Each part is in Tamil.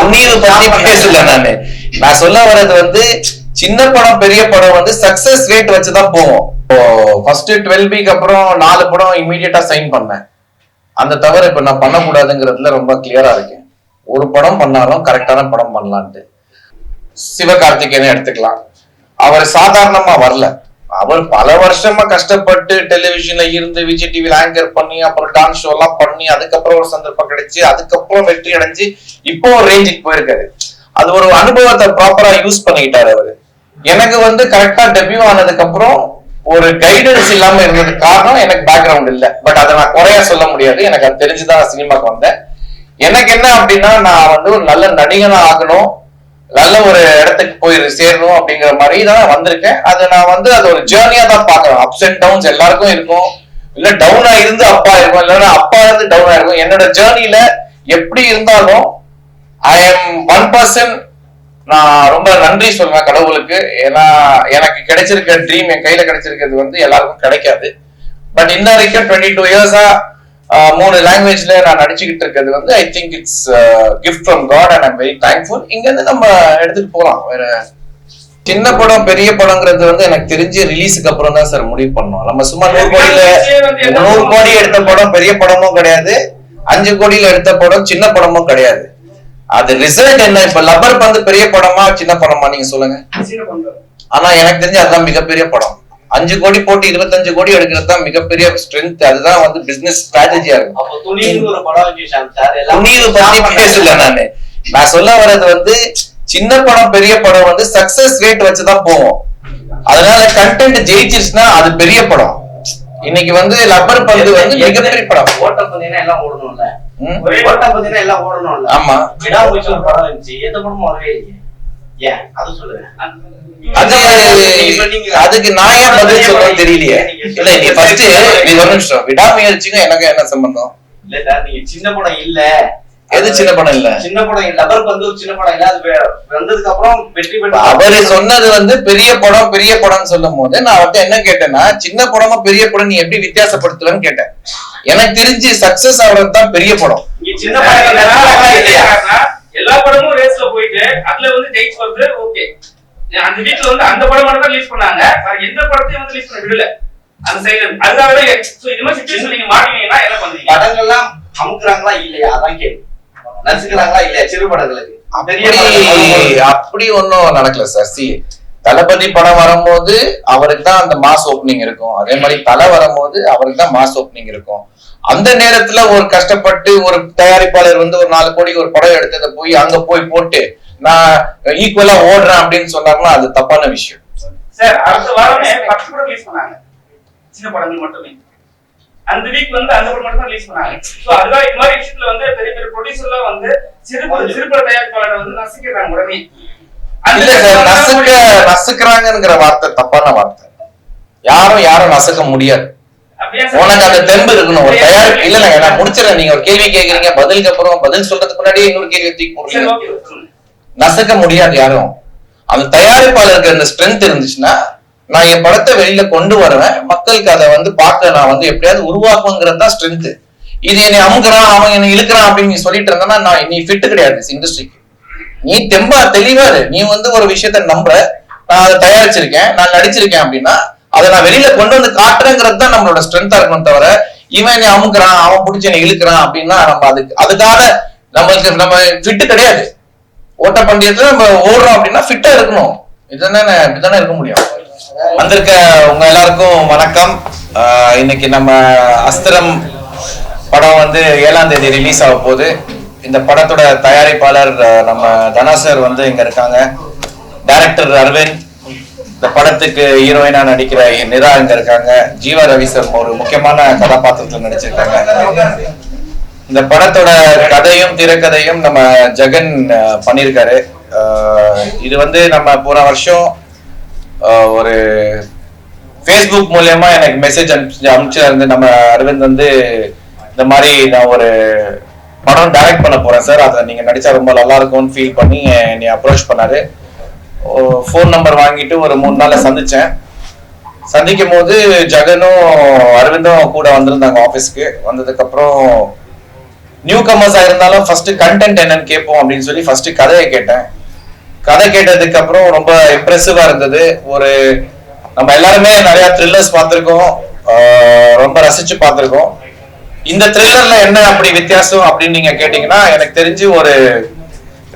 துணிவு பத்தி பேசல நான் சொல்ல வர்றது வந்து சின்ன படம் பெரிய படம் வந்து சக்சஸ் ரேட் வச்சுதான் போவோம். ஃபர்ஸ்ட் 12 வீக் அப்புறம் 4 படம் இமீடியட்டா சைன் பண்ணேன். அந்த தவிர இப்ப நான் பண்ணக்கூடாதுங்கிறதுல ரொம்ப கிளியரா இருக்கேன். ஒரு படம் பண்ணாலும் கரெக்டான படம் பண்ணலான்ட்டு. சிவகார்த்திகேயனை எடுத்துக்கலாம். அவர் சாதாரணமா வரல. அவர் பல வருஷமா கஷ்டப்பட்டு டெலிவிஷன்ல இருந்து விஜய் டிவில ஆங்கர் பண்ணி அப்புறம் டான்ஸ் ஷோ எல்லாம் பண்ணி அதுக்கப்புறம் ஒரு சந்தர்ப்பம் கிடைச்சு அதுக்கப்புறம் வெற்றி அடைஞ்சு இப்போ ஒரு ரேஞ்சுக்கு போயிருக்காரு. அது ஒரு அனுபவத்தை ப்ராப்பரா யூஸ் பண்ணிக்கிட்டாரு அவரு. எனக்கு வந்து கரெக்டா டெபியூ ஆனதுக்கு அப்புறம் ஒரு கைடன்ஸ் இல்லாம இருந்ததுக்கு காரணம் எனக்கு பேக்ரவுண்ட் இல்ல. பட் அதை நான் குறையா சொல்ல முடியாது. எனக்கு அது தெரிஞ்சுதான் சினிமாக்கு வந்தேன். எனக்கு என்ன அப்படின்னா நான் வந்து ஒரு நல்ல நடிகனா ஆகணும், நல்ல ஒரு இடத்துக்கு போய் சேரணும் அப்படிங்கிற மாதிரி தான் வந்திருக்கேன். அது நான் வந்து அது ஒரு ஜேர்னியா தான் பாக்குறேன். அப்ஸ் அண்ட் டவுன்ஸ் எல்லாருக்கும் இருக்கும். இல்ல டவுனா இருந்து அப்பா இருக்கும், இல்லைன்னா அப்பா இருந்து டவுனா இருக்கும். என்னோட ஜேர்னில எப்படி இருந்தாலும் ஐ எம் 1%. நான் ரொம்ப நன்றி சொல்றேன் கடவுளுக்கு. ஏன்னா எனக்கு கிடைச்சிருக்க ட்ரீம் என் கையில கிடைச்சிருக்கிறது வந்து எல்லாருக்கும் கிடைக்காது. பட் இன்ன வரைக்கும் 22 இயர்ஸா 3 லாங்குவேஜ்ல நான் நடிச்சுக்கிட்டு இருக்கிறது வந்து I think it's gift from God and I'm very thankful. இங்க இருந்து நம்ம எடுத்துட்டு போகலாம். வேற சின்ன படம் பெரிய படம்ங்கிறது வந்து எனக்கு தெரிஞ்சு ரிலீஸுக்கு அப்புறம் தான் சார் முடிவு பண்ணோம். நம்ம சும்மா 100 கோடி எடுத்த படம் பெரிய படமும் கிடையாது, 5 கோடியில எடுத்த படம் சின்ன படமும் கிடையாது. அது ரிசல்ட் என்ன? இப்ப லப்பர் பந்து பெரிய படமா சின்ன படமா நீங்க சொல்லுங்க. ஆனா எனக்கு தெரிஞ்சு அதுதான் மிகப்பெரிய படம். 5 கோடி போட்டு 25 கோடி எடுக்கிறது தான் மிகப்பெரிய ஸ்ட்ரென்த். அதுதான் வந்து பிசினஸ் ஸ்ட்ராட்டஜியா இருக்கும். துணிவு பத்தி பேசல நான் சொல்ல வர்றது வந்து சின்ன படம் பெரிய படம் வந்து சக்சஸ் ரேட் வச்சுதான் போவோம். அதனால கண்டென்ட் ஜெயிச்சிருச்சுன்னா அது பெரிய படம். இன்னைக்கு வந்து லப்பர் பந்து வந்து மிகப்பெரிய படம். ஓட்ட பந்தீங்கன்னா எல்லாம் ஓடணும்ல, ஓட்ட பந்தீங்கன்னா எல்லாம் ஓடணும்ல. ஆமா, விடாமுயற்சி ஒரு படம் இருந்துச்சு, எந்த படமும் வரவே இல்லையே. ஏன் அது சொல்லுங்க. அதுக்கு நான் ஏன் பதில் சொல்றேன்னு தெரியலையே. இல்ல நீ ஃபர்ஸ்ட் நீ ஒரு நிமிஷம், விடாமுயற்சிக்கும் எனக்கு என்ன சம்பந்தம்? இல்ல சார், நீங்க சின்ன படம் இல்ல. எது சின்ன படம் இல்ல? சின்ன படம் இல்ல, லப்பர் பந்து ஒரு சின்ன படம் இல்ல. அது வந்ததுக்கு அப்புறம் வெற்றி பெற்ற அவரு சொன்னது வந்து பெரிய படம் பெரிய படம்னு சொல்லும் போது நான் அவர்கிட்ட என்ன கேட்டேன்னா, சின்ன படமா பெரிய படம் நீ எப்படி வித்தியாசப்படுத்துவேன்னு கேட்டேன். எனக்கு தெரிஞ்சு சக்சஸ் ஆகிறது தான் பெரிய படம். சின்ன படம் இல்லையா? எல்லா படமும் ரேஸ்ல போயிட்டு அதுல வந்து ஜெயிச்சு வருது. ஓகே, அந்த வீட்டுல வந்து அந்த படம் மட்டும் தான் ரிலீஸ் பண்ணாங்க, எந்த படத்தையும் வந்து ரிலீஸ் பண்ண விடல அந்த சைடுல. அதுக்காகவே இது மாதிரி சிச்சுவேஷன் நீங்க மாட்டீங்கன்னா என்ன பண்ணுவீங்க? படங்கள்லாம் அமுக்குறாங்களா இல்லையா அதான் கேள்வி. நடிச்சுக்கிறாங்களா இல்லையா சிறு படங்களுக்கு? அப்படி ஒன்னும் நடக்கல சார். தளபதி படம் வரும்போது அவருக்கு தான் அந்த மாஸ் ஓப்பனிங் இருக்கும். அதே மாதிரி தலை வரும்போது அவருக்கு தான் மாஸ் ஓப்பனிங் இருக்கும். அந்த நேரத்துல ஒரு கஷ்டப்பட்டு ஒரு தயாரிப்பாளர் வந்து ஒரு 4 கோடிக்கு ஒரு படம் எடுத்ததை போய் அங்க போய் போட்டு நான் ஈக்குவலா ஓடுறேன் அப்படின்னு சொன்னாங்கன்னா அது தப்பான விஷயம் சார். அடுத்த வாரமே 10 படம் ரிலீஸ் பண்ணாங்க, சின்ன படங்கள் மட்டுமே. அந்த வீக் வந்து அந்த படம் மட்டும் தான் ரிலீஸ் பண்ணாங்க. சோ அதுதான் இந்த மாதிரி விஷயத்துல வந்து பெரிய பெரிய ப்ரொடியூசர்லாம் வந்து சிறுபட தயாரிப்பாளரை வந்து நசுக்கிறாங்க உடனே. இல்ல சார், நசுக்கிறாங்கிற வார்த்தை தப்பான வார்த்தை. யாரும் நசுக்க முடியாது. உனக்கு அந்த தெம்பு இருக்கணும். ஒரு தயார் இல்ல நான் முடிச்சிடறேன். நீங்க ஒரு கேள்வி கேக்குறீங்க, பதிலுக்கு அப்புறம் பதில் சொல்றதுக்கு முன்னாடி இன்னொரு கேள்வி தூக்கி போடுறீங்க. நசுக்க முடியாது யாரும். அந்த தயாரிப்பாளருக்கு அந்த ஸ்ட்ரென்த் இருந்துச்சுன்னா நான் என் படத்தை வெளியில கொண்டு வருவேன், மக்களுக்கு அதை வந்து பார்க்க நான் வந்து எப்படியாவது உருவாக்குங்கிறது தான் ஸ்ட்ரென்த். இது என்னை அமுக்குறான் அவன் என்னை இழுக்கிறான் அப்படின்னு நீ சொல்லிட்டு இருந்தா நான் நீ ஃபிட் கிடையாது இண்டஸ்ட்ரிக்கு. நீ தெம்பா தெளிவாரு. நீ வந்து ஒரு விஷயத்த நம்புற, நான் அதை தயாரிச்சிருக்கேன், நான் நடிச்சிருக்கேன் அப்படின்னா அதை நான் வெளியில கொண்டு வந்து காட்டுறேங்கிறது தான் நம்மளோட ஸ்ட்ரென்த்தா இருக்கணும். தவிர இவன் என்னை அமுக்குறான் அவன் பிடிச்சி என்னை இழுக்கிறான் அப்படின்னா நம்ம அதுக்காக நம்ம ஃபிட்டு கிடையாது. ஓட்ட பந்தயத்துல நம்ம ஓடுறோம் அப்படின்னா ஃபிட்டா இருக்கணும். இப்படிதானே இருக்க முடியும். வந்திருக்க உங்க எல்லாருக்கும் வணக்கம். இன்னைக்கு நம்ம அஸ்திரம் படம் வந்து 7ஆம் தேதி ரிலீஸ் ஆக போகுது. இந்த படத்தோட தயாரிப்பாளர் நம்ம தனா சார் வந்து இங்க இருக்காங்க, டைரக்டர் அரவிந்த், இந்த படத்துக்கு ஹீரோயினா நடிக்கிற நிரா இங்க இருக்காங்க, ஜீவா ரவி சார் ஒரு முக்கியமான கதாபாத்திரத்தில் நடிச்சிருக்காங்க. இந்த படத்தோட கதையும் திரைக்கதையும் நம்ம ஜெகன் பண்ணியிருக்காரு. இது வந்து நம்ம போன வருஷம் ஒரு ஃபேஸ்புக் மூலமா எனக்கு மெசேஜ் அனுப்பிச்சிருந்து நம்ம அரவிந்த் வந்து இந்த மாதிரி நான் ஒரு படம் டைரக்ட் பண்ண போறேன் சார், அதை நீங்க நடிச்சா ரொம்ப நல்லா இருக்கும்னு ஃபீல் பண்ணி என்னை அப்ரோச் பண்ணாரு. ஃபோன் நம்பர் வாங்கிட்டு ஒரு 3 நாள்ல சந்திச்சேன். சந்திக்கும் போது ஜெகனும் அரவிந்தும் கூட வந்திருந்தாங்க ஆஃபீஸ்க்கு. வந்ததுக்கு அப்புறம் நியூ கமர்ஸா இருந்தாலும் ஃபர்ஸ்ட் கண்டென்ட் என்னன்னு கேட்போம் அப்படின்னு சொல்லி ஃபர்ஸ்ட் கதையை கேட்டேன். கதை கேட்டதுக்கு அப்புறம் ரொம்ப இம்ப்ரெசிவா இருந்தது. ஒரு நம்ம எல்லாருமே நிறைய த்ரில்லர்ஸ் பார்த்திருக்கோம், ரொம்ப ரசிச்சு பார்த்திருக்கோம். இந்த த்ரில்லர்ல என்ன அப்படி வித்தியாசம் அப்படின்னு நீங்க கேட்டீங்கன்னா, எனக்கு தெரிஞ்சு ஒரு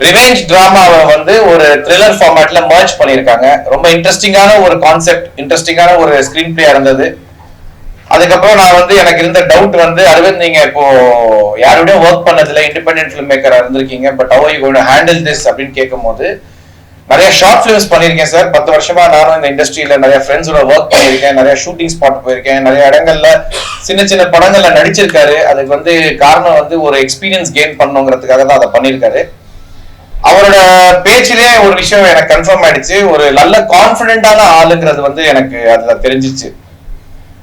ரிவெஞ்ச் டிராமாவை வந்து ஒரு த்ரில்லர் ஃபார்மேட்ல மர்ஜ் பண்ணியிருக்காங்க. ரொம்ப இன்ட்ரெஸ்டிங்கான ஒரு கான்செப்ட், இன்ட்ரெஸ்டிங்கான ஒரு ஸ்கிரீன் பிளே இருந்தது. அதுக்கப்புறம் நான் வந்து எனக்கு இருந்த டவுட் வந்து, அரவிந்த் நீங்க இப்போ யாரோடய ஒர்க் பண்ணதில்ல, இண்டிபெண்டன்ட் ஃபிலிம் மேக்கரா இருந்திருக்கீங்க, but how you going to handle this அப்படின்னு கேட்கும்போது, நிறைய ஷார்ட் ஃபிலிம்ஸ் பண்ணியிருக்கேன் சார். 10 வருஷமா நானும் இந்த இண்டஸ்ட்ரியில நிறைய ஃப்ரெண்ட்ஸோட ஒர்க் பண்ணியிருக்கேன், நிறைய ஷூட்டிங் ஸ்பாட் போயிருக்கேன், நிறைய இடங்கள்ல சின்ன சின்ன படங்கள்ல நடிச்சிருக்காரு. அதுக்கு வந்து காரணம் வந்து ஒரு எக்ஸ்பீரியன்ஸ் கெயின் பண்ணுங்கிறதுக்காக தான் அதை பண்ணியிருக்காரு. அவரோட பேச்சிலே ஒரு விஷயம் எனக்கு கன்ஃபார்ம் ஆயிடுச்சு, ஒரு நல்ல கான்பிடென்டான ஆளுங்கிறது வந்து எனக்கு அதுல தெரிஞ்சிச்சு.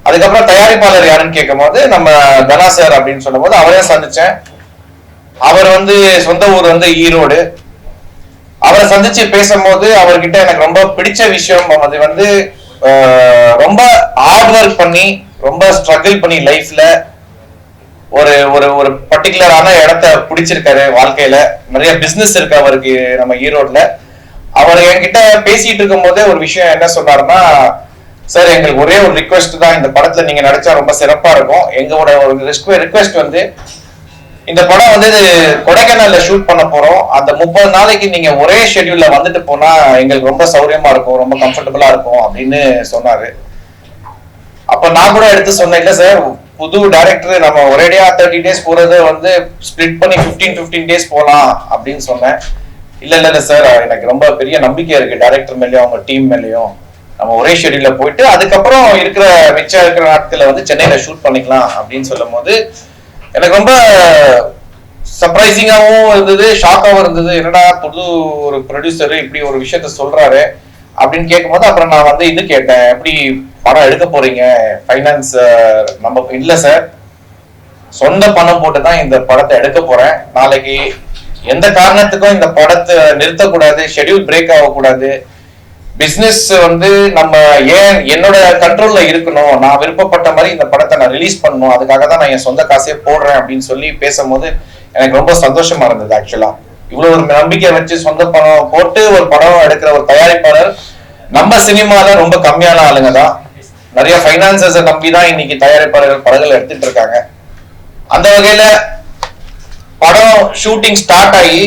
அதுக்கப்புறம் தயாரிப்பாளர் யாருன்னு கேட்கும் போது நம்ம தனா சார் அப்படின்னு சொல்லும் போது அவரே சந்திச்சேன். அவர் வந்து சொந்த ஊர் வந்து ஈரோடு. அவரை சந்திச்சு பேசும்போது அவர்கிட்ட எனக்கு ரொம்ப பிடிச்ச விஷயம் அது வந்து ரொம்ப ஹார்ட் ஒர்க் பண்ணி, ரொம்ப ஸ்ட்ரகிள் பண்ணி லைஃப்ல ஒரு ஒரு ஒரு பர்டிகுலரான இடத்த பிடிச்சிருக்காரு வாழ்க்கையில. நிறைய பிசினஸ் இருக்கு அவருக்கு நம்ம ஈரோட்ல. அவர் என்கிட்ட பேசிட்டு இருக்கும் போதே ஒரு விஷயம் என்ன சொன்னாருன்னா, சார் எங்களுக்கு ஒரே ஒரு ரிக்வெஸ்ட் தான், இந்த படத்துல நீங்க நடிச்சா ரொம்ப சிறப்பா இருக்கும். எங்களோட ஒரு ரிக்வெஸ்ட் வந்து, இந்த படம் வந்து கொடைக்கானல்ல ஷூட் பண்ண போறோம். அந்த 30 நாளைக்கு நீங்க ஒரே ஷெட்யூல்ல வந்துட்டு போனா எங்களுக்கு ரொம்ப சௌரியமா இருக்கும், ரொம்ப கம்ஃபர்டபுளா இருக்கும் அப்படின்னு சொன்னாரு. அப்ப நான் கூட எடுத்து சொன்னேன், இல்ல சார் புது டைரக்டர் நம்ம ஒரேடியா 30 டேஸ் போறது வந்து ஸ்பிளிட் பண்ணி 15 டேஸ் போலாம் அப்படின்னு சொன்னேன். இல்ல சார் எனக்கு ரொம்ப பெரிய நம்பிக்கை இருக்கு டைரக்டர் மேலயும் அவங்க டீம் மேலயும், நம்ம ஒரே ஷெட்யூல்ல போயிட்டு அதுக்கப்புறம் மிச்சம் இருக்கிற நாட்கள்ல வந்து சென்னையில ஷூட் பண்ணிக்கலாம் அப்படின்னு சொல்லும் போது எனக்கு ரொம்ப சர்ப்ரைசிங்காவும் இருந்தது, ஷாக்காவும் இருந்தது. என்னடா புது ஒரு ப்ரொடியூசர் இப்படி ஒரு விஷயத்த சொல்றாரு அப்படின்னு கேட்கும்போது அப்புறம் நான் வந்து இது கேட்டேன், எப்படி படம் எடுக்க போறீங்க, ஃபைனான்ஸ் நம்ம இல்ல சார், சொந்த பணம் போட்டு தான் இந்த படத்தை எடுக்க போறேன். நாளைக்கு எந்த காரணத்துக்கும் இந்த படத்தை நிறுத்தக்கூடாது, ஷெட்யூல் பிரேக் ஆகக்கூடாது, பிசினஸ் வந்து நம்ம ஏன் என்னோட கண்ட்ரோல்ல இருக்கணும், நான் விருப்பப்பட்ட மாதிரி இந்த படத்தை நான் ரிலீஸ் பண்ணணும், அதுக்காக தான் நான் என் சொந்த காசே போடுறேன் அப்படின்னு சொல்லி பேசும்போது எனக்கு ரொம்ப சந்தோஷமா இருந்தது. ஆக்சுவலா இவ்வளவு ஒரு நம்பிக்கை வச்சு சொந்த பணம் போட்டு ஒரு படம் எடுக்கிற ஒரு தயாரிப்பாளர் நம்ம சினிமால ரொம்ப கம்மியான ஆளுங்க தான். நிறைய பைனான்சர்ஸை நம்பி தான் இன்னைக்கு தயாரிப்பாளர்கள் படங்கள் எடுத்துட்டு இருக்காங்க. அந்த வகையில படம் ஷூட்டிங் ஸ்டார்ட் ஆகி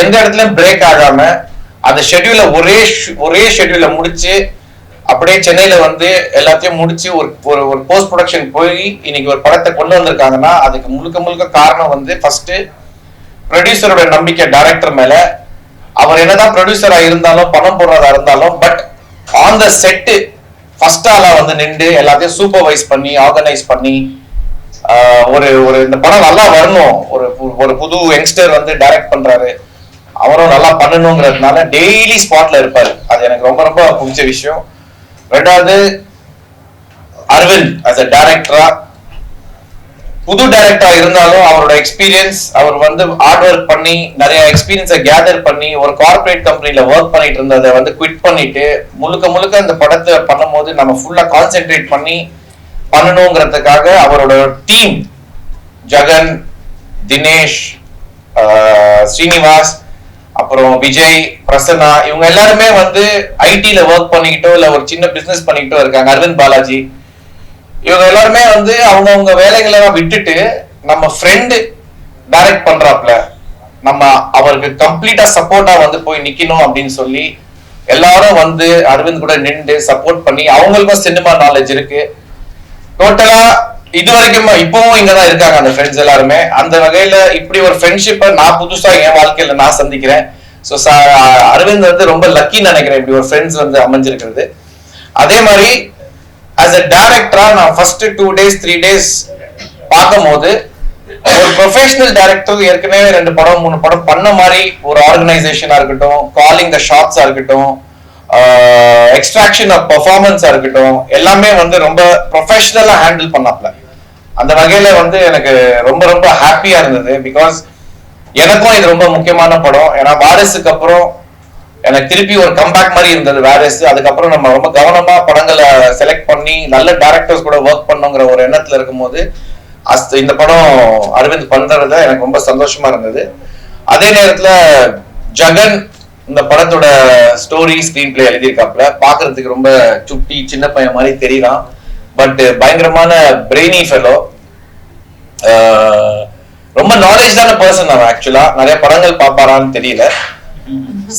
எந்த இடத்துலயும் பிரேக் ஆகாம அந்த ஷெட்யூல ஒரே ஷெட்யூல முடிச்சு அப்படியே சென்னையில வந்து எல்லாத்தையும் முடிச்சு ஒரு போஸ்ட் ப்ரொடக்ஷன் போய் இன்னைக்கு ஒரு படத்தை கொண்டு வந்திருக்காங்கன்னா அதுக்கு முழுக்க காரணம் வந்து ஃபர்ஸ்ட் ப்ரொடியூசரோட நம்பிக்கை டைரக்டர் மேல. அவர் என்னதான் ப்ரொடியூசரா இருந்தாலும் பணம் போடுறதா இருந்தாலும் but on the set first ஆளா வந்து நின்று எல்லாத்தையும் சூப்பர்வைஸ் பண்ணி ஆர்கனைஸ் பண்ணி ஒரு இந்த படம் நல்லா வரணும், ஒரு புது யங்ஸ்டர் வந்து டைரக்ட் பண்றாரு, அவரும் நல்லா பண்ணணுங்கிறதுனால டெய்லி ஸ்பாட்ல இருப்பாரு. அது எனக்கு ரொம்ப பிடிச்ச விஷயம். ரெண்டாவது அரவிந்த் as a டைரக்டரா, புது டைரக்டரா இருந்தாலும் அவரோட எக்ஸ்பீரியன்ஸ், அவர் வந்து ஹார்ட் ஒர்க் பண்ணி நிறைய எக்ஸ்பீரியன்ஸை கேதர் பண்ணி ஒரு கார்பரேட் கம்பெனில ஒர்க் பண்ணிட்டு இருந்ததை வந்து குவிட் பண்ணிட்டு முழுக்க இந்த படத்தை பண்ணும்போது நம்ம ஃபுல்லா கான்சென்ட்ரேட் பண்ணி பண்ணணுங்கிறதுக்காக அவரோட டீம் ஜெகன், தினேஷ், ஸ்ரீனிவாஸ், அப்புறம் விஜய், பிரசன்னா, இவங்க எல்லாருமே வந்து ஐடில ஒர்க் பண்ணிக்கிட்டோ இல்ல ஒரு சின்ன பிசினஸ் பண்ணிக்கிட்டோ இருக்காங்க. அரவிந்த் பாலாஜி, இவங்க எல்லாருமே வந்து அவங்கவுங்க வேலைகளை விட்டுட்டு நம்ம ஃப்ரெண்டு டைரக்ட் பண்றாப்ல நம்ம அவருக்கு கம்ப்ளீட்டா சப்போர்ட்டா வந்து போய் நிக்கணும் அப்படின்னு சொல்லி எல்லாரும் வந்து அரவிந்த் கூட நின்று சப்போர்ட் பண்ணி, அவங்களுக்கும் சினிமா நாலேஜ் இருக்கு. டோட்டலா இது வரைக்கும் இப்பவும் இங்கதான் இருக்காங்க அந்த ஃப்ரெண்ட்ஸ் எல்லாருமே. அந்த வகையில இப்படி ஒரு ஃப்ரெண்ட்ஷிப்பை நான் புதுசா என் வாழ்க்கையில நான் சந்திக்கிறேன். ஸோ அரவிந்த் வந்து ரொம்ப லக்கின்னு நினைக்கிறேன் இப்படி ஒரு ஃப்ரெண்ட்ஸ் வந்து அமைஞ்சிருக்கிறது. அதே மாதிரி as a டைரக்டரா நான் ஃபர்ஸ்ட் 2 days 3 days பார்க்கும்போது ஒரு ப்ரொஃபஷனல் டைரக்டர் ஏற்கனவே 2 படம் 3 படம் பண்ண மாதிரி ஒரு ஆர்கனைசேஷனா இருக்கட்டும், காலிங் த ஷாட்ஸா இருக்கட்டும், எக்ஸ்ட்ராக்ஷன் ஆஃப் பெர்ஃபார்மன்ஸா இருக்கட்டும், எல்லாமே வந்து ரொம்ப ப்ரொஃபஷனலா ஹேண்டில் பண்ணாப்ல. அந்த வகையில வந்து எனக்கு ரொம்ப ஹாப்பியா இருந்தது. பிகாஸ் எனக்கும் இது ரொம்ப முக்கியமான படம். ஏன்னா வாரிசுக்கு அப்புறம் எனக்கு திருப்பி ஒரு கம்பேக் மாதிரி இருந்தது வாரிசு. அதுக்கப்புறம் நம்ம ரொம்ப கவனமா படங்களை செலக்ட் பண்ணி நல்ல டைரக்டர்ஸ் கூட ஒர்க் பண்ணுங்கிற ஒரு எண்ணத்துல இருக்கும்போது இந்த படம் அரவிந்த் பண்றதுல எனக்கு ரொம்ப சந்தோஷமா இருந்தது. அதே நேரத்துல ஜகன் இந்த படத்தோட ஸ்டோரி ஸ்கிரீன் பிளே எழுதியிருக்காப்ல. பாக்குறதுக்கு ரொம்ப சுட்டி சின்ன பையன் மாதிரி தெரியறான். பட் பயங்கரமான பிரெய்னி ஃபெலோ. ரொம்ப நாலேஜான பர்சன் அவன். ஆக்சுவலா நிறைய படங்கள் பாப்பாரான்னு தெரியல.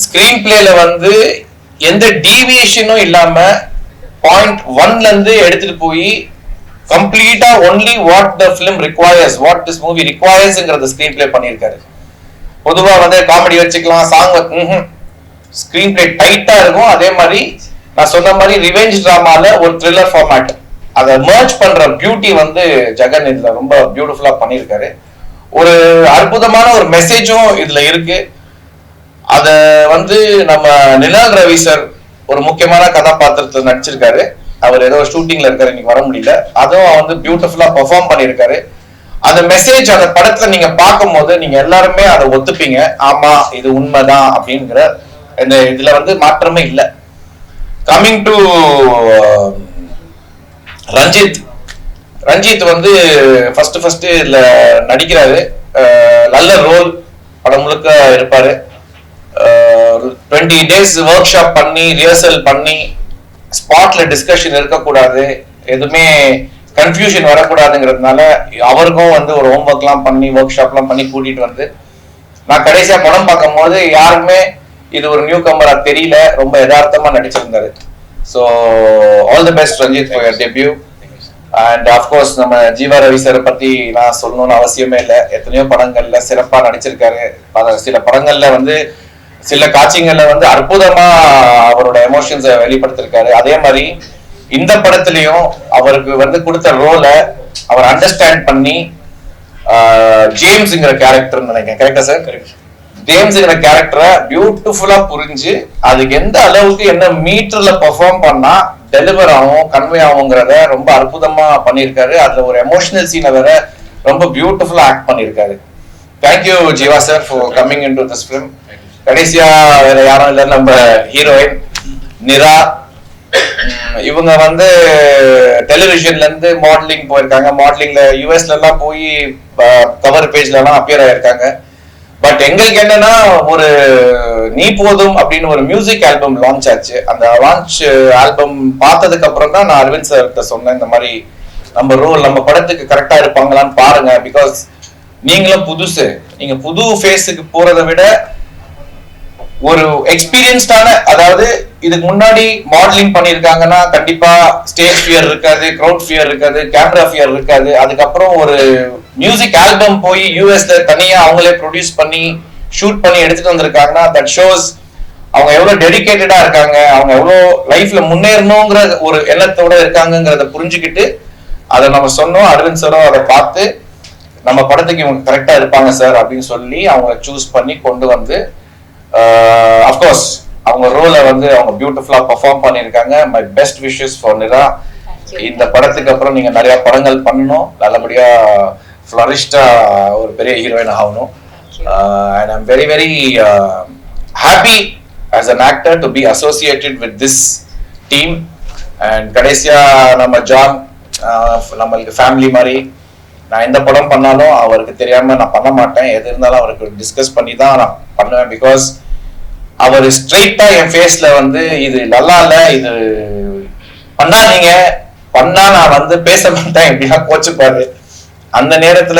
ஸ்கிரீன் பிளேல வந்து எந்த டீவியேஷனும் இல்லாம .1 இருந்து எடுத்துட்டு போய் கம்ப்ளீட்டா only what the film requires, what this movie ரிக்வயர்ஸ்ங்கறத ஸ்கிரீன் பிளே பண்ணியிருக்காரு. பொதுவா வந்து காமெடி வச்சுக்கலாம், சாங் ஸ்கிரீன் பிளே டைட்டா இருக்கும். அதே மாதிரி நான் சொன்ன மாதிரி ரிவெஞ்ச் டிராமால ஒரு த்ரில்லர் ஃபார்மேட் அதை மர்ஜ் பண்ற பியூட்டி வந்து ஜகன் இதுல ரொம்ப பியூட்டிஃபுல்லா பண்ணியிருக்காரு. ஒரு அற்புதமான ஒரு மெசேஜும் இதுல இருக்கு. அத வந்து நம்ம நிலால் ரவி சார் ஒரு முக்கியமான கதாபாத்திரத்தை நடிச்சிருக்காரு. அவர் ஏதோ ஷூட்டிங்ல இருக்காரு, இன்னைக்கு வர முடியல. அதுவும் வந்து பியூட்டிஃபுல்லா பெர்ஃபார்ம் பண்ணியிருக்காரு. அந்த மெசேஜ் அந்த படத்துல நீங்க பார்க்கும் போது நீங்க எல்லாருமே அதை ஒத்துப்பீங்க. ஆமா இது உண்மைதான் அப்படிங்கிற இந்த இதுல வந்து மாற்றமே இல்லை. கமிங் டு ரஞ்சித் வந்து ஃபர்ஸ்ட் இதுல நடிக்கிறாரு. நல்ல ரோல், படம் முழுக்க இருப்பாரு. 20 days ஒர்க் ஷாப் பண்ணி ரிஹர்சல் பண்ணி ஸ்பாட்ல டிஸ்கஷன் இருக்கக்கூடாது, எதுவுமே கன்ஃபியூஷன் வரக்கூடாதுங்கிறதுனால அவருக்கும் வந்து ஒரு ஹோம்ஒர்க் எல்லாம் பண்ணி ஒர்க் ஷாப் எல்லாம் பண்ணி கூட்டிட்டு வந்து நான் கடைசியா படம் பார்க்கும் போது யாருமே இது ஒரு நியூ கமரா தெரியல, ரொம்ப யதார்த்தமா நடிச்சிருந்தாரு. So all the best Ranjith for your debut. And of course நம்ம ஜீவா ரவி சாரை பத்தி நான் சொல்லணும்னு அவசியமே இல்லை. எத்தனையோ படங்கள்ல சிறப்பா நடிச்சிருக்காரு. சில படங்கள்ல வந்து சில காட்சிகள்ல வந்து அற்புதமா அவரோட எமோஷன்ஸை வெளிப்படுத்திருக்காரு. அதே மாதிரி இந்த படத்துலயும் அவருக்கு வந்து கொடுத்த ரோலை அவர் அண்டர்ஸ்டாண்ட் பண்ணி ஜேம்ஸ்ங்கிற கேரக்டர் நினைக்கிறேன், கரெக்டா சார்? ஜேம்ஸ்ங்கிற கேரக்டரை பியூட்டிஃபுல்லா புரிஞ்சு அதுக்கு எந்த அளவுக்கு என்ன மீட்டர்ல பெர்ஃபார்ம் பண்ணா டெலிவர் ஆகும் கன்வே ஆகுங்கிறத ரொம்ப அற்புதமா பண்ணியிருக்காரு. அதுல ஒரு எமோஷனல் சீனை வேற ரொம்ப பியூட்டிஃபுல்லா ஆக்ட் பண்ணியிருக்காரு. Thank you Jeeva sir for coming in to this film. கடைசியா வேற யாரும் இல்ல, நம்ம ஹீரோயின் நிரா. இவங்க வந்து டெலிவிஷன்ல இருந்து மாடலிங் போயிருக்காங்க. மாடலிங்ல யூஎஸ்ல எல்லாம் போய் கவர் பேஜ்ல எல்லாம் அப்பியர் ஆயிருக்காங்க. பட் எங்களுக்கு என்னன்னா ஒரு நீ போதும் அப்படின்னு ஒரு மியூசிக் ஆல்பம் லான்ச் ஆச்சு. அந்த லான்ச் ஆல்பம் பார்த்ததுக்கு அப்புறம் தான் நான் அரவிந்த் சார்கிட்ட சொன்னேன், இந்த மாதிரி நம்ம ரோல் நம்ம படத்துக்கு கரெக்டா இருப்பாங்களான்னு பாருங்க. பிகாஸ் நீங்களும் புதுசு, நீங்க புது ஃபேஸுக்கு போறதை விட ஒரு எக்ஸ்பீரியன்ஸ்டான, அதாவது இதுக்கு முன்னாடி மாடலிங் பண்ணிருக்காங்கன்னா கண்டிப்பா ஸ்டேஜ் ஃபியர் இருக்காது, கிரவுட் ஃபியர் இருக்காது, கேமரா ஃபியர் இருக்காது. அதுக்கப்புறம் ஒரு மியூசிக் ஆல்பம் போய் யூஎஸ்ல தனியா அவங்களே ப்ரொடியூஸ் பண்ணி ஷூட் பண்ணி எடுத்துட்டு வந்திருக்காங்கன்னா தட் ஷோஸ் அவங்க எவ்வளவு டெடிகேட்டடா இருக்காங்க, அவங்க எவ்வளவு லைஃப்ல முன்னேறணுங்கிற ஒரு எண்ணத்தோட இருக்காங்கிறத புரிஞ்சுக்கிட்டு அதை நம்ம சொன்னோம். அரவிந்த் சாரும் அதை பார்த்து நம்ம படத்துக்கு இவங்க கரெக்டா இருப்பாங்க சார் அப்படின்னு சொல்லி அவங்க சூஸ் பண்ணி கொண்டு வந்து அஃப்கோர்ஸ் அவங்க ரோலை வந்து அவங்க பியூட்டிஃபுல்லா பெர்ஃபார்ம் பண்ணியிருக்காங்க. My best wishes for Nira. இந்த படத்துக்கு அப்புறம் நீங்க நிறைய படங்கள் பண்ணணும், நல்லபடியா ஃப்ளரிஷ்டா ஒரு பெரிய ஹீரோயின் ஆகணும். And I'm very very happy as an actor to be associated with this team. And கடைசியா நம்ம ஜான் நம்மளுக்கு ஃபேமிலி மாதிரி. நான் எந்த படம் பண்ணாலும் அவருக்கு தெரியாம நான் பண்ண மாட்டேன். எது இருந்தாலும் அவருக்கு டிஸ்கஸ் பண்ணி தான் நான் பண்ணுவேன். பிகாஸ் அவர் ஸ்ட்ரெயிட்டா என் ஃபேஸ்ல வந்து இது நல்லா இல்ல, இது பண்ணாதீங்க, பண்ணா நான் வந்து பேச மாட்டேன் எப்படின்னா கோச்சுப்பாரு. அந்த நேரத்துல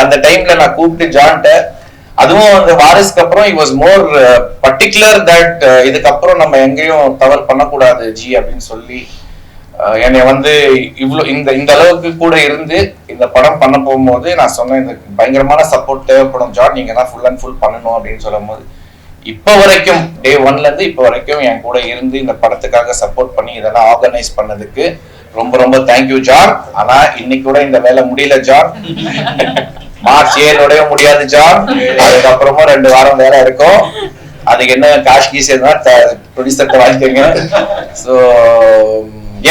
அந்த டைம்ல நான் கூப்பிட்டு ஜான்ட்ட, அதுவும் அந்த வாரிசுக்கு அப்புறம் he was more particular that இதுக்கப்புறம் நம்ம எங்கேயும் தவறு பண்ணக்கூடாது ஜி அப்படின்னு சொல்லி என்னை வந்து இவ்வளவு இந்த அளவுக்கு கூட இருந்து இந்த படம் பண்ண போகும்போது நான் சொன்னேன், இந்த பயங்கரமான சப்போர்ட் தேவைப்படும் ஜான், நீங்க தான் ஃபுல் அண்ட் ஃபுல் பண்ணணும் அப்படின்னு சொல்லும் போது இப்ப வரைக்கும் டே 1ல இருந்து இப்ப வரைக்கும் என் கூட இருந்து இந்த படத்துக்காக சப்போர்ட் பண்ணி இதெல்லாம் ஆர்கனைஸ் பண்ணதுக்கு ரொம்ப ரொம்ப தேங்க்யூ ஜான். ஆனா இன்னைக்கு கூட இந்த வேலை முடியல ஜான். மார்ச் 7 முடியாது ஜான். அதுக்கப்புறமா 2 வாரம் வேலை இருக்கும். அதுக்கு என்ன காஷ் கீஸ் ப்ரொடியூசர்கிட்ட வாங்கிக்கோங்க. ஸோ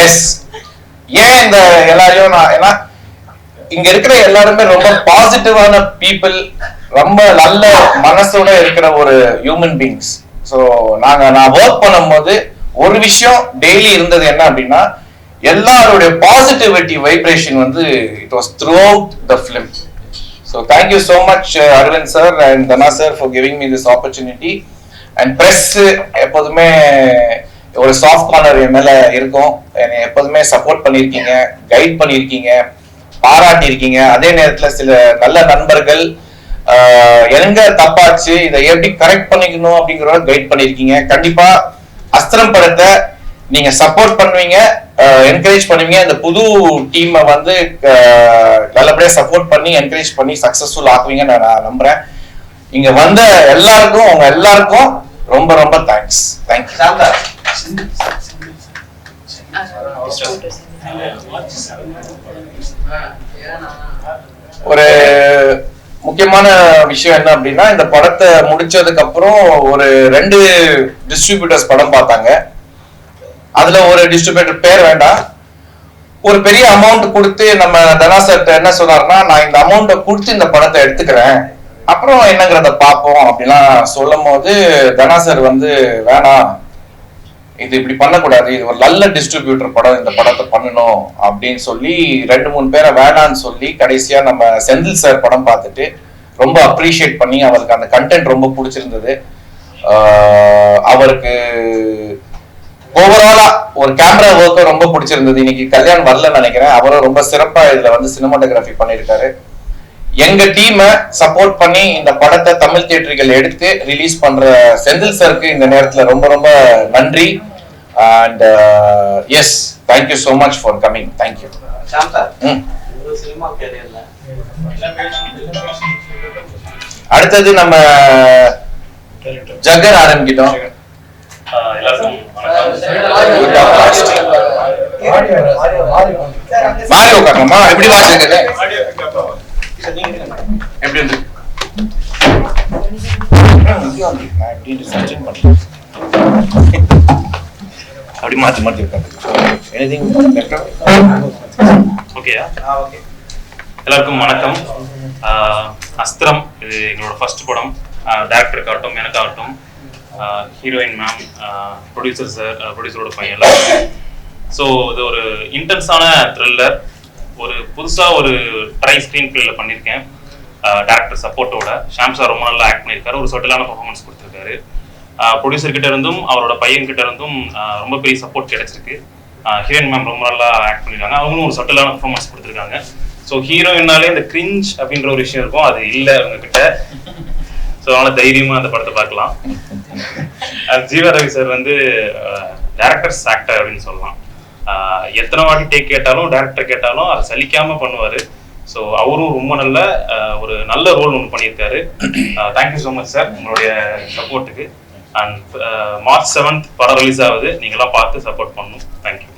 எஸ், ஏன் இந்த எல்லாரையும் நான், ஏன்னா இங்க இருக்கிற எல்லாருமே ரொம்ப பாசிட்டிவான பீப்புள், ரொம்ப நல்ல மனசோட இருக்கிற ஒரு ஹியூமன் பீங்ஸ். ஸோ நான் ஒர்க் பண்ணும்போது ஒரு விஷயம் டெய்லி இருந்தது என்ன அப்படின்னா, எல்லாருடைய பாசிட்டிவிட்டி வைப்ரேஷன் வந்து it was throughout the film. So thank you so much Aravind sir and Dhana sir for giving me this opportunity. And press எப்போதுமே ஒரு சாஃப்ட் கார்னர் என் மேல இருக்கும். என்னை எப்போதுமே சப்போர்ட் பண்ணியிருக்கீங்க, கைட் பண்ணியிருக்கீங்க, பாராட்டியிருக்கீங்க. அதே நேரத்தில் சில நல்ல நண்பர்கள் எங்க தப்பாச்சு, இதை எப்படி கரெக்ட் பண்ணிக்கணும் அப்படிங்கிறத கைட் பண்ணியிருக்கீங்க. கண்டிப்பா அஸ்திரம் படத்தை நீங்க சப்போர்ட் பண்ணுவீங்க, என்கரேஜ் பண்ணுவீங்க. இந்த புது டீமை வந்து நல்லபடியா சப்போர்ட் பண்ணி என்கரேஜ் பண்ணி சக்சஸ்ஃபுல் ஆக்குவீங்கன்னு நான் நம்புறேன். இங்க வந்த எல்லாருக்கும் உங்க எல்லாருக்கும் ரொம்ப ரொம்ப தேங்க்ஸ். தேங்க்யூ. ஒரு முக்கியமான விஷயம் என்ன அப்படின்னா, இந்த படத்தை முடிச்சதுக்கு அப்புறம் ஒரு 2 டிஸ்ட்ரிபியூட்டர்ஸ் படம் பார்த்தாங்க. அதுல ஒரு டிஸ்ட்ரிபியூட்டர் பேர் வேண்டாம், ஒரு பெரிய அமௌண்ட் கொடுத்து நம்ம தனா சார் என்ன சொன்னார்னா, நான் இந்த அமௌண்ட்டை கொடுத்து இந்த படத்தை எடுத்துக்கிறேன், அப்புறம் என்னங்கிறத பார்ப்போம் அப்படிலாம் சொல்லும் போது தனா சார் வந்து வேணாம், இது இப்படி பண்ணக்கூடாது, இது ஒரு நல்ல டிஸ்ட்ரிபியூட்டர் படம், இந்த படத்தை பண்ணணும் அப்படின்னு சொல்லி 2-3 பேரை வேணான்னு சொல்லி கடைசியா நம்ம செந்தில் சார் படம் பார்த்துட்டு ரொம்ப அப்ரிஷியேட் பண்ணி அவருக்கு அந்த கண்டென்ட் ரொம்ப பிடிச்சிருந்தது. அவருக்கு ஓவராலா ஒரு கேமரா ஒர்க்கும் ரொம்ப பிடிச்சிருந்தது. இன்னைக்கு கல்யாணம் வரலன்னு நினைக்கிறேன். அவரும் ரொம்ப சிறப்பா இதுல வந்து சினிமாட்டோகிராஃபி பண்ணியிருக்காரு. எங்க டீமை சப்போர்ட் பண்ணி இந்த படத்தை தமிழ் தியேட்டர்கள் எடுத்து ரிலீஸ் பண்ற செந்தில் சாருக்கு இந்த நேரத்துல ரொம்ப ரொம்ப நன்றி. And yes, thank you so much for coming. Thank you. அடுத்தது நம்ம ஜகன் ஆரம்பிக்கிட்டோம். மாறி உட்காரணுமா? எப்படி வாசிக்கிறது? எப்படி இருந்து அப்படி மாத்தி மாத்தி ஓகேயா? எல்லாருக்கும் வணக்கம். அஸ்திரம் இது எங்களோட ஃபர்ஸ்ட் படம். டைரக்டருக்காகட்டும் எனக்காகட்டும், ஹீரோயின் மேம், ப்ரொடியூசர் சார், ப்ரொடியூசரோட பையன் எல்லாரும். ஸோ இது ஒரு இன்டென்ஸான த்ரில்லர். ஒரு புதுசாக ஒரு ட்ரை ஸ்க்ரீன் பிளேல பண்ணியிருக்கேன். டேரக்டர் சப்போர்ட்டோட ஷாம் சார் ரொம்ப நல்லா ஆக்ட் பண்ணியிருக்காரு. ஒரு சட்டிலான பர்ஃபார்மன்ஸ் கொடுத்துருக்காரு. ப்ரொடியூசர் கிட்ட இருந்தும் அவரோட பையன் கிட்ட இருந்தும் ரொம்ப பெரிய சப்போர்ட் கிடைச்சிருக்கு. ஹீரோயின் மேம் ரொம்ப நல்லா ஆக்ட் பண்ணியிருக்காங்க. அவங்களும் ஒரு சட்டிலான பர்ஃபார்மன்ஸ் கொடுத்துருக்காங்க. ஸோ ஹீரோயின்னாலே இந்த கிரிஞ்ச் அப்படின்ற ஒரு விஷயம் இருக்கும், அது இல்லை அவங்க கிட்ட. ஸோ அதனால தைரியமா அந்த படத்தை பார்க்கலாம். ஜீவா ரவி சார் வந்து டேரக்டர்ஸ் ஆக்டர் அப்படின்னு சொல்லலாம். எத்தனை வாட்டி டேக் கேட்டாலும் டேரக்டர் கேட்டாலும் அதை சலிக்காம பண்ணுவாரு. ஸோ அவரும் ரொம்ப நல்ல ஒரு நல்ல ரோல் ஒன்று பண்ணியிருக்காரு. தேங்க்யூ ஸோ மச் சார் உங்களுடைய சப்போர்ட்டுக்கு. அண்ட் மார்ச் 7th படம் ரிலீஸ் ஆகுது. நீங்களாம் பார்த்து சப்போர்ட் பண்ணணும். தேங்க்யூ.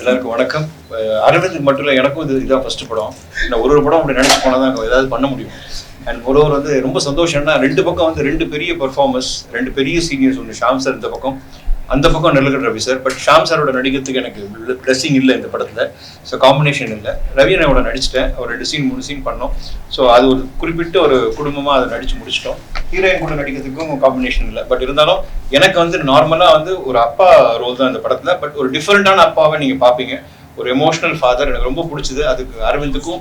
எல்லாருக்கும் வணக்கம். அரவிந்த் மட்டும் இல்லை, எனக்கும் இதுதான் ஃபர்ஸ்ட் படம். நான் ஒரு படம் அப்படி நினைச்சு போனால் தான் ஏதாவது பண்ண முடியும். அண்ட் ஒருவர் வந்து ரொம்ப சந்தோஷம்னா 2 பக்கம் வந்து 2 பெரிய பெர்ஃபார்மர்ஸ், 2 பெரிய சீனியர்ஸ். ஒன்று ஷாம் சார் இந்த பக்கம், அந்த பக்கம் நெல்லுகட் ரவி சார். பட் ஷாம் சாரோட நடிக்கிறதுக்கு எனக்கு பிளஸிங் இல்லை இந்த படத்தில். ஸோ காம்பினேஷன் இல்லை. ரவி அண்ணாவோட நடிச்சிட்டேன். ஒரு 2 சீன் 3 சீன் பண்ணோம். ஸோ அது ஒரு குறிப்பிட்ட ஒரு குடும்பமாக அதை நடிச்சு முடிச்சிட்டோம். ஹீரோயின் கூட நடிக்கிறதுக்கும் காம்பினேஷன் இல்லை. பட் இருந்தாலும் எனக்கு வந்து நார்மலாக வந்து ஒரு அப்பா ரோல் தான் இந்த படத்தில். பட் ஒரு டிஃப்ரெண்டான அப்பாவை நீங்கள் பார்ப்பீங்க. ஒரு எமோஷனல் ஃபாதர். எனக்கு ரொம்ப பிடிச்சது. அதுக்கு அரவிந்துக்கும்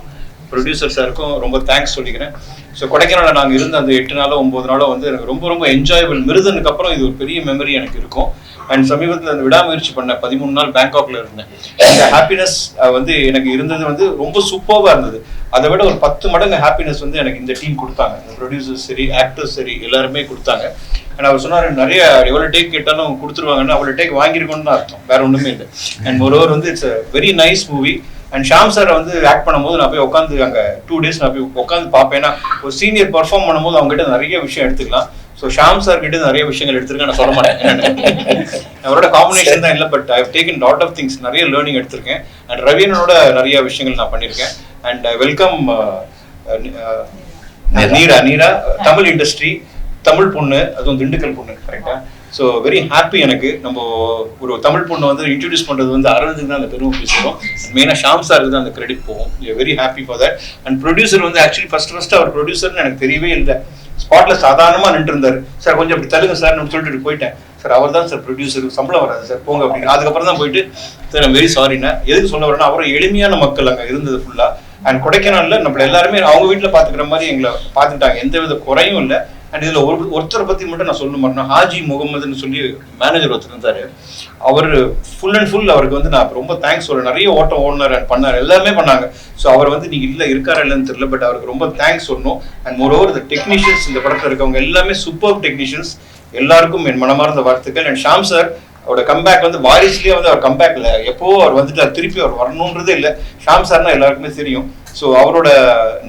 ப்ரொடியூசர் சாருக்கும் ரொம்ப தேங்க்ஸ் சொல்லிக்கிறேன். ஸோ கொடைக்கானலில் நாங்கள் இருந்த அந்த 8 நாளோ 9 நாளோ வந்து எனக்கு ரொம்ப ரொம்ப என்ஜாயபிள். மிருதனுக்கு அப்புறம் இது ஒரு பெரிய மெமரி எனக்கு இருக்கும். அண்ட் சமீபத்தில் அந்த விடாமுயற்சி பண்ண 13 நாள் பேங்காக்ல இருந்தேன். இந்த ஹாப்பினஸ் வந்து எனக்கு இருந்தது வந்து ரொம்ப சூப்பராக இருந்தது. அதை விட ஒரு 10 மடங்கு ஹாப்பினஸ் வந்து எனக்கு இந்த டீம் கொடுத்தாங்க. இந்த ப்ரொடியூசர்ஸ் சரி, ஆக்டர்ஸ் சரி, எல்லாருமே கொடுத்தாங்க. அண்ட் அவர் சொன்னார், நிறைய எவ்வளோ டேக் கேட்டாலும் கொடுத்துருவாங்கன்னு. அவ்வளோ டேக் வாங்கியிருக்கோன்னு அர்த்தம், வேற ஒன்றுமே இல்லை. அண்ட் ஒருவர் வந்து it's a very nice movie. And Sham சாரை வந்து ஆக்ட் பண்ணும்போது நான் போய் உட்காந்து அங்கே 2 days நான் போய் உட்காந்து பார்ப்பேன். ஏன்னா ஒரு சீனியர் பர்ஃபார்ம் பண்ணும்போது அவங்ககிட்ட நிறைய விஷயம் எடுத்துக்கலாம். ஸோ ஷாம் சார் கிட்ட நிறைய விஷயங்கள் எடுத்திருக்கேன். நான் சொல்ல மாட்டேன், அவரோட காம்பினேஷன் தான் இல்லை. But I have taken lot of things, நிறைய லேர்னிங் எடுத்திருக்கேன். அண்ட் ரவியனோட நிறைய விஷயங்கள் நான் பண்ணியிருக்கேன். அண்ட் ஐ வெல்கம் நீரா தமிழ் இண்டஸ்ட்ரி, தமிழ் பொண்ணு, அதுவும் திண்டுக்கல் பொண்ணு. கரெக்டா? So very happy. எனக்கு நம்ம ஒரு தமிழ் பொண்ணை வந்து இன்ட்ரடியூஸ் பண்ணுறது வந்து அரவிந்துக்கு தான் அந்த பெருமை பேசுகிறோம். மெயினாக ஷாம் சாருக்கு தான் அந்த கிரெடிட் போகும். Very happy for that. And producer வந்து ஆக்சுவலி ஃபர்ஸ்ட் அவர் ப்ரொடியூசர்னு எனக்கு தெரியவே இல்லை. ஸ்பாட்ல சாதாரணமாக நின்று இருந்தார். சார் கொஞ்சம் அப்படி தள்ளுங்க சார் நான் சொல்லிட்டு போயிட்டேன். சார் அவர் தான் சார் ப்ரொடியூசர், சம்பளம் வராது சார் போங்க அப்படின்னு. அதுக்கப்புறம் தான் போயிட்டு சார் ஐம் வெரி சாரிண்ணா. எதுக்கு சொல்ல வரேன்னா அவரும் எளிமையான மக்கள் அங்கே இருந்தது ஃபுல்லாக. அண்ட் கொடைக்கானல்ல நம்மள எல்லாருமே அவங்க வீட்டில் பார்த்துக்கிற மாதிரி எங்களை பார்த்துட்டாங்க, எந்த வித குறையும் இல்லை. அண்ட் இதில் ஒருத்தரை பற்றி மட்டும் நான் சொல்லணும்னா ஹாஜி முகமதுன்னு சொல்லி மேனேஜர் ஒருத்தர் இருந்தார். அவர் ஃபுல் அண்ட் ஃபுல் அவருக்கு வந்து நான் ரொம்ப தேங்க்ஸ் சொல்கிறேன். நிறைய ஓட்டம் ஓடினார் அண்ட் பண்ணார், எல்லாமே பண்ணாங்க. ஸோ அவர் வந்து நீங்கள் இல்லை இருக்காரா இல்லைன்னு தெரியல, பட் அவருக்கு ரொம்ப தேங்க்ஸ் சொல்லணும். அண்ட் மோரோவர் இந்த டெக்னீஷியன்ஸ் இந்த படத்தில் இருக்கவங்க எல்லாமே சூப்பர் டெக்னீஷியன்ஸ். எல்லாருக்கும் என் மனமார்ந்த வாழ்த்துக்கள். அண்ட் ஷாம் சார் அவரோட கம்பேக் வந்து வாரிசுலேயே வந்து அவர் கம்பேக் இல்லை, எப்போ அவர் வந்துட்டு திருப்பி அவர் வரணுன்றதே இல்லை. ஷாம் சார்னா எல்லாருக்குமே தெரியும். ஸோ அவரோட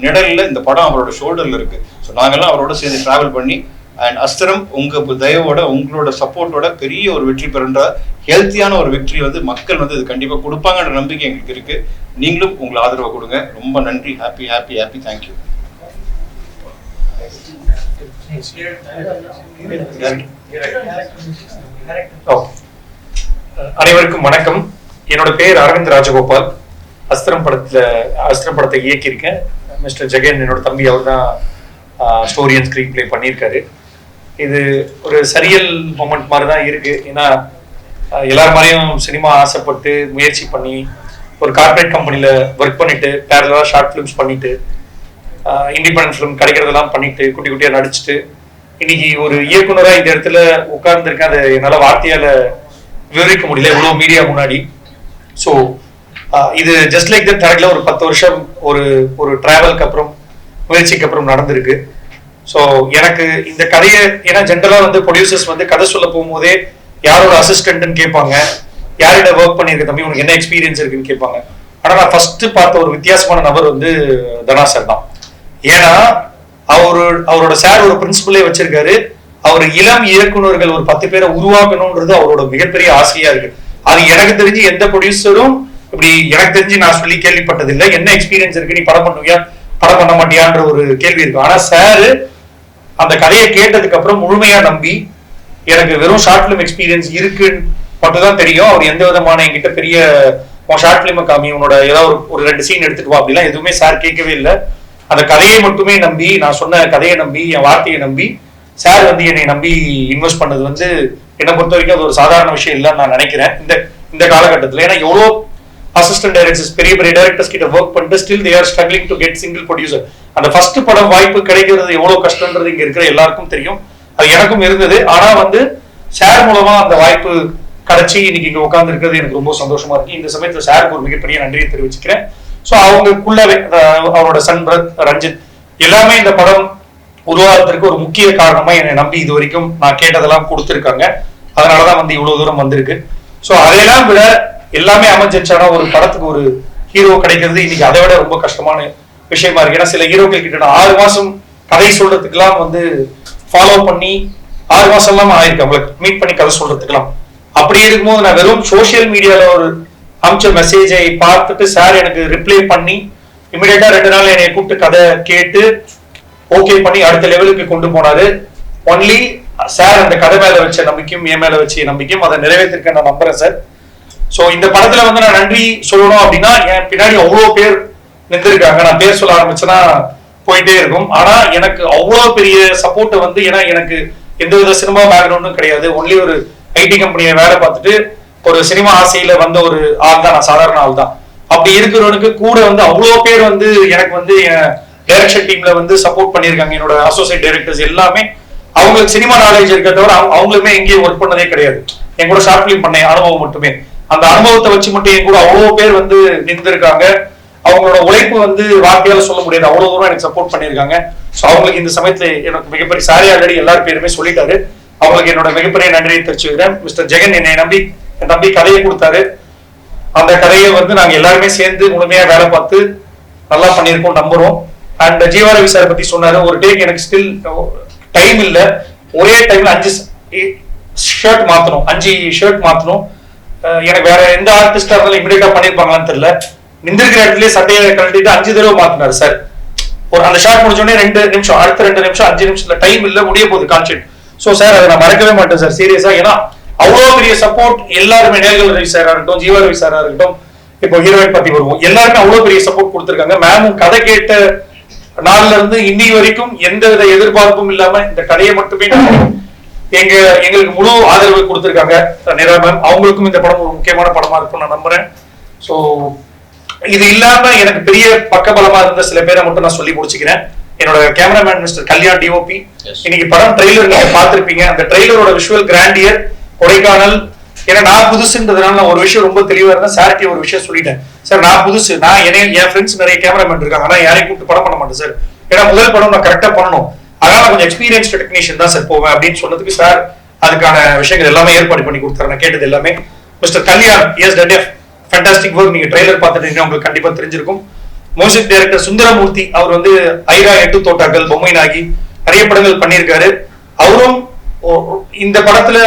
நிழலில் இந்த படம் அவரோட ஷோல்டரில் இருக்குது. ஸோ நாங்கள்லாம் அவரோட சேர்ந்து ட்ராவல் பண்ணி அண்ட் அஸ்திரம் உங்கள் தயவோட உங்களோட சப்போர்ட்டோட பெரிய ஒரு வெற்றி பெறுன்ற ஹெல்த்தியான ஒரு வெற்றி வந்து மக்கள் வந்து இது கண்டிப்பாக கொடுப்பாங்கன்ற நம்பிக்கை எங்களுக்கு இருக்குது. நீங்களும் உங்களை ஆதரவை கொடுங்க. ரொம்ப நன்றி. Happy happy happy. தேங்க்யூ. அனைவருக்கும் வணக்கம். என்னோட பேர் அரவிந்த் ராஜகோபால். அஸ்திரம் படத்தை இயக்கியிருக்கேன். மிஸ்டர் ஜெகன் என்னோட தம்பி, அவர் தான் ஸ்டோரி அண்ட் ஸ்கிரீன் பிளே பண்ணியிருக்காரு. இது ஒரு சரியல் மொமெண்ட் மாதிரி தான் இருக்கு. ஏன்னா எல்லார் மாதிரியும் சினிமா ஆசைப்பட்டு முயற்சி பண்ணி ஒரு கார்பரேட் கம்பெனியில் ஒர்க் பண்ணிட்டு பேரலாக ஷார்ட் ஃபிலிம்ஸ் பண்ணிட்டு இண்டிபெண்டன்ட் ஃபிலிம் கிடைக்கிறதெல்லாம் பண்ணிட்டு குட்டி குட்டியாக நடிச்சுட்டு இன்னைக்கு ஒரு இயக்குனராக இந்த இடத்துல உட்கார்ந்துருக்கேன். அதை என்னால் வார்த்தையால் விவரிக்க முடியல இவ்வளோ மீடியா முன்னாடி. ஸோ இது ஜஸ்ட் லைக் தட் தரக்குல ஒரு 10 வருஷம் ஒரு டிராவலுக்கு அப்புறம் முயற்சிக்கு அப்புறம் நடந்திருக்கு. ஸோ எனக்கு இந்த கதையை ஏன்னா ஜென்ரலாக வந்து ப்ரொடியூசர்ஸ் வந்து கதை சொல்ல போகும்போதே யாரோட அசிஸ்டன்ட்னு கேட்பாங்க, யார்கிட்ட ஒர்க் பண்ணியிருக்க தம்பி உனக்கு என்ன எக்ஸ்பீரியன்ஸ் இருக்குன்னு கேட்பாங்க. ஆனால் நான் ஃபர்ஸ்ட் பார்த்த ஒரு வித்தியாசமான நபர் வந்து தனா சார் தான். ஏன்னா அவரோட சார் ஒரு பிரின்சிபலே வச்சிருக்காரு. அவர் இளம் இயக்குனர்கள் ஒரு 10 பேரை உருவாக்கணும்ன்றது அவரோட மிகப்பெரிய ஆசையா இருக்கு. அது எனக்கு தெரிஞ்சு எந்த ப்ரொடியூசரும் இப்படி எனக்கு தெரிஞ்சு நான் சொல்லி கேள்விப்பட்டதில்லை. என்ன எக்ஸ்பீரியன்ஸ் இருக்கு, நீ படம் பண்ணுவியா படம் பண்ண மாட்டியான்ற ஒரு கேள்வி இருக்கு. ஆனா சார் அந்த கதையை கேட்டதுக்கு அப்புறம் முழுமையா நம்பி எனக்கு வெறும் ஷார்ட் பிலிம் எக்ஸ்பீரியன்ஸ் இருக்குன்னு மட்டும் தான் தெரியும். அவர் எந்த விதமான என்கிட்ட பெரிய ஷார்ட் பிலிம் காமி உன்னோட ஏதாவது ஒரு 2 சீன் எடுத்துட்டு வா அப்படிலாம் எதுவுமே சார் கேட்கவே இல்லை. அந்த கதையை மட்டுமே நம்பி, நான் சொன்ன கதையை நம்பி, என் வார்த்தையை நம்பி சார் வந்து என்னை நம்பி இன்வெஸ்ட் பண்ணது வந்து என்னை பொறுத்த வரைக்கும் அது ஒரு சாதாரண விஷயம் இல்லைன்னு நான் நினைக்கிறேன் இந்த காலகட்டத்தில். ஏன்னா எவ்வளோ அசிஸ்டன்ட் டைரக்டர்ஸ் பெரிய டைரக்டர்ஸ் கிட்ட ஒர்க் பண்ணிட்டு still they are struggling to get single producer. அந்த ஃபர்ஸ்ட் படம் வாய்ப்பு கிடைக்கிறது எவ்வளவு கஷ்டம்ன்றது இங்க இருக்கிற எல்லாருக்கும் தெரியும். அது எனக்கும் இருந்தது. ஆனா வந்து சார் மூலமா அந்த வாய்ப்பு கிடைச்சி இன்னைக்கு இங்க உட்கார்ந்து இருக்கிறது எனக்கு ரொம்ப சந்தோஷமா இருக்கு. இந்த சமயத்துல சாருக்கு ஒரு மிகப்பெரிய நன்றியை தெரிவிச்சுக்கிறேன். ஸோ அவங்களுக்குள்ளவே அவரோட சன் ரஞ்சித் எல்லாமே இந்த படம் உருவாகிறதுக்கு ஒரு முக்கிய காரணமா என்னை நம்பி இது வரைக்கும் நான் கேட்டதெல்லாம் கொடுத்துருக்காங்க. அதனாலதான் வந்து இவ்வளவு தூரம் வந்திருக்கு. ஸோ அதையெல்லாம் விட எல்லாமே அமைஞ்சிச்சானா ஒரு படத்துக்கு ஒரு ஹீரோ கிடைக்கிறது இன்னைக்கு அதை விட ரொம்ப கஷ்டமான விஷயமா இருக்கு. ஏன்னா சில ஹீரோக்கள் கிட்ட 6 மாசம் கதை சொல்றதுக்கெல்லாம் வந்து ஃபாலோ பண்ணி 6 மாசம் எல்லாம் ஆயிருக்கு அவங்களுக்கு மீட் பண்ணி கதை சொல்றதுக்கெல்லாம். அப்படி இருக்கும்போது நான் வெறும் சோசியல் மீடியால ஒரு அமிச்ச மெசேஜை பார்த்துட்டு சார் எனக்கு ரிப்ளை பண்ணி இமிடியேட்டா 2 நாள் என்னை கூப்பிட்டு கதை கேட்டு ஓகே பண்ணி அடுத்த லெவலுக்கு கொண்டு போனாரு. ஒன்லி சார் அந்த கதை மேல வச்ச நம்பிக்கையும் என் மேல வச்ச நம்பிக்கையும் அதை நிறைவேற்றிருக்க நான் நம்புறேன் சார். சோ இந்த படத்துல வந்து நான் நன்றி சொல்லணும் அப்படின்னா என் பின்னாடி அவ்வளவு பேர் நின்றுருக்காங்க. நான் பேர் சொல்ல ஆரம்பிச்சேன்னா போயிட்டே இருக்கும். ஆனா எனக்கு அவ்வளவு பெரிய சப்போர்ட் வந்து ஏன்னா எனக்கு எந்த வித சினிமா பேக்ரவுண்டும் கிடையாது. ஒன்லி ஒரு ஐடி கம்பெனியை வேலை பார்த்துட்டு ஒரு சினிமா ஆசையில வந்த ஒரு ஆள் தான், நான் சாதாரண ஆள் தான். அப்படி இருக்கிறவனுக்கு கூட வந்து அவ்வளோ பேர் வந்து எனக்கு வந்து என் டைரக்ஷன் டீம்ல வந்து சப்போர்ட் பண்ணியிருக்காங்க. என்னோட அசோசியேட் டைரக்டர்ஸ் எல்லாமே அவங்களுக்கு சினிமா நாலேஜ் இருக்க தவிர அவங்களுமே எங்கேயும் ஒர்க் பண்ணதே கிடையாது. என் கூட ஷார்ட் பிலிம் பண்ண அனுபவம் மட்டுமே. அந்த அனுபவத்தை வச்சு மட்டும் என் கூட அவ்வளோ பேர் வந்து நின்றுருக்காங்க. அவங்களோட உழைப்பு வந்து வார்த்தையால சொல்ல முடியாது, அவ்வளவு தூரம் எனக்கு சப்போர்ட் பண்ணியிருக்காங்க. ஸோ அவங்களுக்கு இந்த சமயத்துல எனக்கு மிகப்பெரிய சாரி ஆல்ரெடி எல்லாரும் பேருமே சொல்லிட்டாரு. அவங்களுக்கு என்னோட மிகப்பெரிய நன்றியை தெரிவிச்சுக்கிறேன். மிஸ்டர் ஜெகன் என்னை நம்பி என் தம்பி கதையை கொடுத்தாரு. அந்த கதையை வந்து நாங்க எல்லாருமே சேர்ந்து முழுமையா வேலை பார்த்து நல்லா பண்ணியிருக்கோம் நம்புறோம். அண்ட் ஜீவா ரவி சார் பத்தி சொன்னாரு. ஒரு டேக் எனக்கு ஸ்டில் டைம் இல்ல, ஒரே டைம்ல 5 ஷர்ட் மாத்தணும், 5 ஷர்ட் மாத்தணும். எனக்கு வேற எந்த ஆர்டிஸ்டா இருந்தாலும் இமிடியேட்டா பண்ணிருப்பாங்களான்னு தெரியல. நின்றுக்கிற இடத்துலயே சட்டையை கழட்டிட்டு 5 தடவை மாத்தினாரு சார். ஒரு அந்த ஷார்ட் முடிச்சோடனே 2 நிமிஷம், அடுத்த 2 நிமிஷம், 5 நிமிஷத்துல டைம் இல்ல, முடிய போகுது கான்செப்ட். ஸோ சார் அதை நான் மறக்கவே மாட்டேன் சார் சீரியஸா. ஏன்னா அவ்வளோ பெரிய சப்போர்ட் எல்லாருமே, நேர்கள் ரவி சாரா இருக்கட்டும், ஜீவா ரவி சாரா இருக்கட்டும், இப்போ ஹீரோயின் பத்தி வருவோம், எல்லாருமே அவ்வளோ பெரிய சப்போர்ட் கொடுத்துருக்காங்க. மேமும் கதை கேட்ட நாள்ல இருந்து இன்னி வரைக்கும் எந்த வித எதிர்பார்ப்பும் இல்லாம இந்த கதையை மட்டுமே எங்களுக்கு முழு ஆதரவு கொடுத்துருக்காங்க நிரா மேம். அவங்களுக்கும் இந்த படம் ஒரு முக்கியமான படமா இருக்கும் நான் நம்புறேன். ஸோ இது இல்லாம எனக்கு பெரிய பக்கபலமா இருந்த சில பேரை மட்டும் நான் சொல்லி முடிச்சுக்கிறேன். என்னோட கேமராமேன் மிஸ்டர் கல்யாண் டிஓபி. இன்னைக்கு படம் ட்ரெய்லர் நீங்க பார்த்திருப்பீங்க. அந்த ட்ரெய்லரோட விஷுவல் கிராண்டியர் கொடைக்கானல். ஏன்னா நான் புதுசுன்றதுனால நான் ஒரு விஷயம் ரொம்ப தெளிவா இருந்தேன். சார்ட்டி ஒரு விஷயம் சொல்லிட்டேன், சார் நான் புதுசு, நான் என் ஃப்ரெண்ட்ஸ் நிறைய கேமராமேன் இருக்காங்க, ஆனா யாரையும் கூப்பிட்டு படம் பண்ண மாட்டேன் சார், ஏன்னா முதல் படம் நான் கரெக்டா பண்ணணும், அதனால கொஞ்சம் எக்ஸ்பீரியன்ஸ் டெக்னீஷியன் தான் சார் போவேன் அப்படின்னு சொன்னதுக்கு சார் அதுக்கான விஷயங்கள் எல்லாமே ஏற்பாடு பண்ணி கொடுத்தாரு. நான் கேட்டது எல்லாமே. Mister Kalyan has did fantastic work. நீங்க ட்ரெய்லர் பார்த்துட்டு உங்களுக்கு கண்டிப்பா தெரிஞ்சிருக்கும். மியூசிக் டைரக்டர் சுந்தரமூர்த்தி, அவர் வந்து ஐரா, எட்டு தோட்டாக்கள், பொம்மை நாகி நிறைய படங்கள் பண்ணியிருக்காரு. அவரும் இந்த படத்துல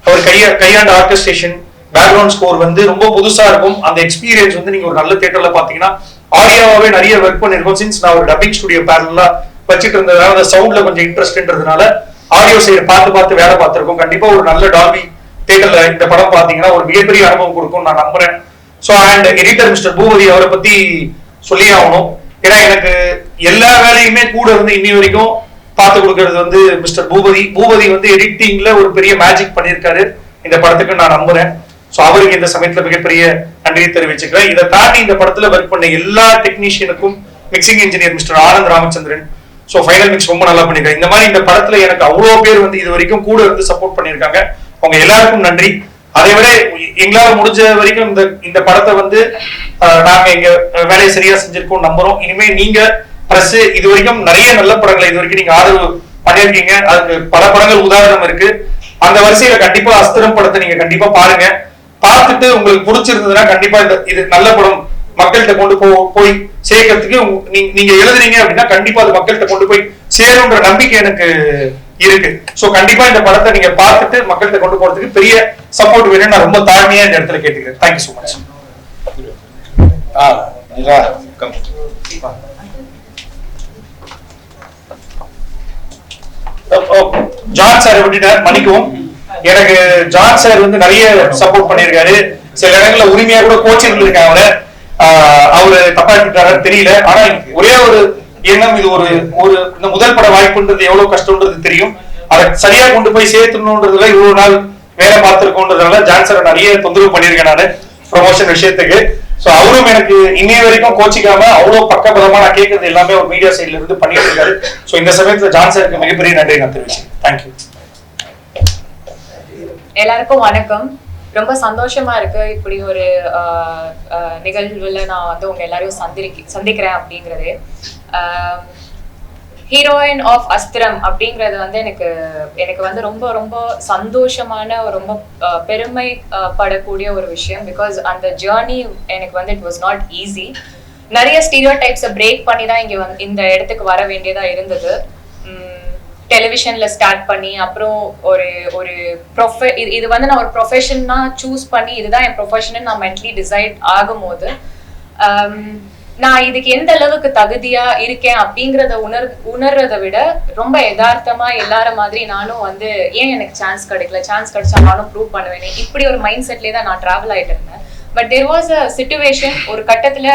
அவர் கையாண்ட ஆர்கெஸ்ட்ரேஷன், பேக்ரவுண்ட் ஸ்கோர் வந்து ரொம்ப புதுசா இருக்கும். அந்த எக்ஸ்பீரியன்ஸ் வந்து நீங்க ஒரு நல்ல தியேட்டர்ல பாத்தீங்கன்னா ஆடியோவாவே நிறைய ஒர்க் பண்ணிருக்கோம். சின்ஸ் நான் ஒரு டப்பிங் ஸ்டுடியோ பேரலா வச்சுட்டு இருந்ததுனால அந்த சவுண்ட்ல கொஞ்சம் இன்ட்ரெஸ்ட்ன்றதுனால ஆடியோ சைடு பார்த்து வேலை பார்த்திருக்கோம். கண்டிப்பா ஒரு நல்ல டால்பி தியேட்டர்ல இந்த படம் பாத்தீங்கன்னா ஒரு மிகப்பெரிய அனுபவம் கொடுக்கும் நான் நம்புறேன். So and editor mister Boopathi, அவரை பத்தி சொல்லி ஆகணும். ஏன்னா எனக்கு எல்லா வேலையுமே கூட இருந்து இன்னி வரைக்கும் பார்த்து கொடுக்கறது வந்து மிஸ்டர் பூபதி. பூபதி வந்து எடிட்டிங்ல ஒரு பெரிய மேஜிக் பண்ணியிருக்காரு இந்த படத்துக்கு நான் நம்புறேன். ஸோ அவருக்கு இந்த சமயத்துல மிகப்பெரிய நன்றியை தெரிவிச்சுக்கிறேன். இதை தாண்டி இந்த படத்துல ஒர்க் பண்ண எல்லா டெக்னீஷியனுக்கும், mixing engineer mister Anand Ramachandran, so final mix ரொம்ப நல்லா பண்ணிருக்காங்க. இந்த மாதிரி இந்த படத்துல எனக்கு அவ்வளோ பேர் வந்து இது வரைக்கும் கூட இருந்து சப்போர்ட் பண்ணியிருக்காங்க. அவங்க எல்லாருக்கும் நன்றி. அதை விட எங்களால முடிஞ்ச வரைக்கும் இந்த படத்தை வந்து நாங்க எங்க வேலையை சரியா செஞ்சிருக்கோம் நம்புறோம். இனிமே நீங்க பிரஸ் இது வரைக்கும் நிறைய நல்ல படங்களை இது வரைக்கும் நீங்க ஆதரவு பண்ணிருக்கீங்க. அதுக்கு பல படங்கள் உதாரணம் இருக்கு. அந்த வரிசையில கண்டிப்பா அஸ்திரம் படத்தை நீங்க கண்டிப்பா பாருங்க. பார்த்துட்டு உங்களுக்கு பிடிச்சிருந்ததுன்னா கண்டிப்பா இது நல்ல படம் மக்கள்கிட்ட கொண்டு போய் சேர்க்கறதுக்கு நீங்க எழுதுறீங்க அப்படின்னா கண்டிப்பா அது மக்கள்கிட்ட கொண்டு போய் சேரும்ன்ற நம்பிக்கை எனக்கு இருக்கு. சோ கண்டிப்பா இந்த படத்தை நீங்க பார்த்துட்டு மக்கள்கிட்ட கொண்டு போறதுக்கு பெரிய சப்போர்ட் வேணும். நான் ரொம்ப தாழ்மையா இந்த இடத்துல கேட்டுக்கிறேன். Thank you so much. John sir விட்டுட்டார், மன்னிக்கவும். எனக்கு ஜான் சார் வந்து நிறைய சப்போர்ட் பண்ணிருக்காரு. சில இடங்கள்ல உரிமையா கூட கோச்சிங் இருக்காங்க. அவரு தப்பா எடுத்துட்டாரு தெரியல. ஆனா ஒரே ஒரு எண்ணம், இது ஒரு இந்த முதல் பட வாய்ப்புன்றது எவ்வளவு கஷ்டம்ன்றது தெரியும். அதை சரியா கொண்டு போய் சேர்த்துணுன்றதுல இவ்வளவு நாள் வேலை பார்த்திருக்கோன்றதுனால ஜான் சார் நிறைய தொந்தரவு பண்ணிருக்கேன் நானு ப்ரொமோஷன் விஷயத்துக்கு. சோ அவரும் எனக்கு இன்னைய வரைக்கும் கோச்சிக்காம அவ்வளவு பக்கபலமா நான் கேட்கறது எல்லாமே ஒரு மீடியா சைட்ல இருந்து பண்ணிட்டு இருக்காரு. சோ இந்த சமயத்துல ஜான் சாருக்கு மிகப்பெரிய நன்றி நான் தெரிவிச்சேன். தேங்க்யூ. எல்லாருக்கும் வணக்கம். ரொம்ப சந்தோஷமா இருக்கு இப்படி ஒரு நிகழ்வுல நான் வந்து உங்க எல்லாரையும் சந்திக்கிறேன் அப்படிங்கிறது. ஹீரோயின் ஆஃப் அஸ்திரம் அப்படிங்கிறது வந்து எனக்கு வந்து ரொம்ப ரொம்ப சந்தோஷமான ரொம்ப பெருமை படக்கூடிய ஒரு விஷயம். பிகாஸ் அந்த ஜேர்னி எனக்கு வந்து இட் வாஸ் நாட் ஈஸி. நிறைய ஸ்டீரியோ டைப்ஸை பிரேக் பண்ணி தான் இந்த இடத்துக்கு வர வேண்டியதா இருந்தது. டெலிவிஷன்ல ஸ்டார்ட் பண்ணி அப்புறம் ஒரு இது வந்து நான் ஒரு ப்ரொஃபஷன்னா சூஸ் பண்ணி இதுதான் என் ப்ரொஃபஷன் நான் மென்டலி டிசைட் ஆகும்போது நான் இதுக்கு எந்த அளவுக்கு தகுதியா இருக்கேன் அப்படிங்கறத உணர்றதை விட ரொம்ப யதார்த்தமா எல்லார மாதிரி நானும் வந்து ஏன் எனக்கு சான்ஸ் கிடைச்சா நானும் ப்ரூவ் பண்ணுவேன், இப்படி ஒரு மைண்ட் செட்லயே தான் நான் டிராவல் ஆயிட்டு இருந்தேன். But there was a situation, ஒரு கட்டத்துல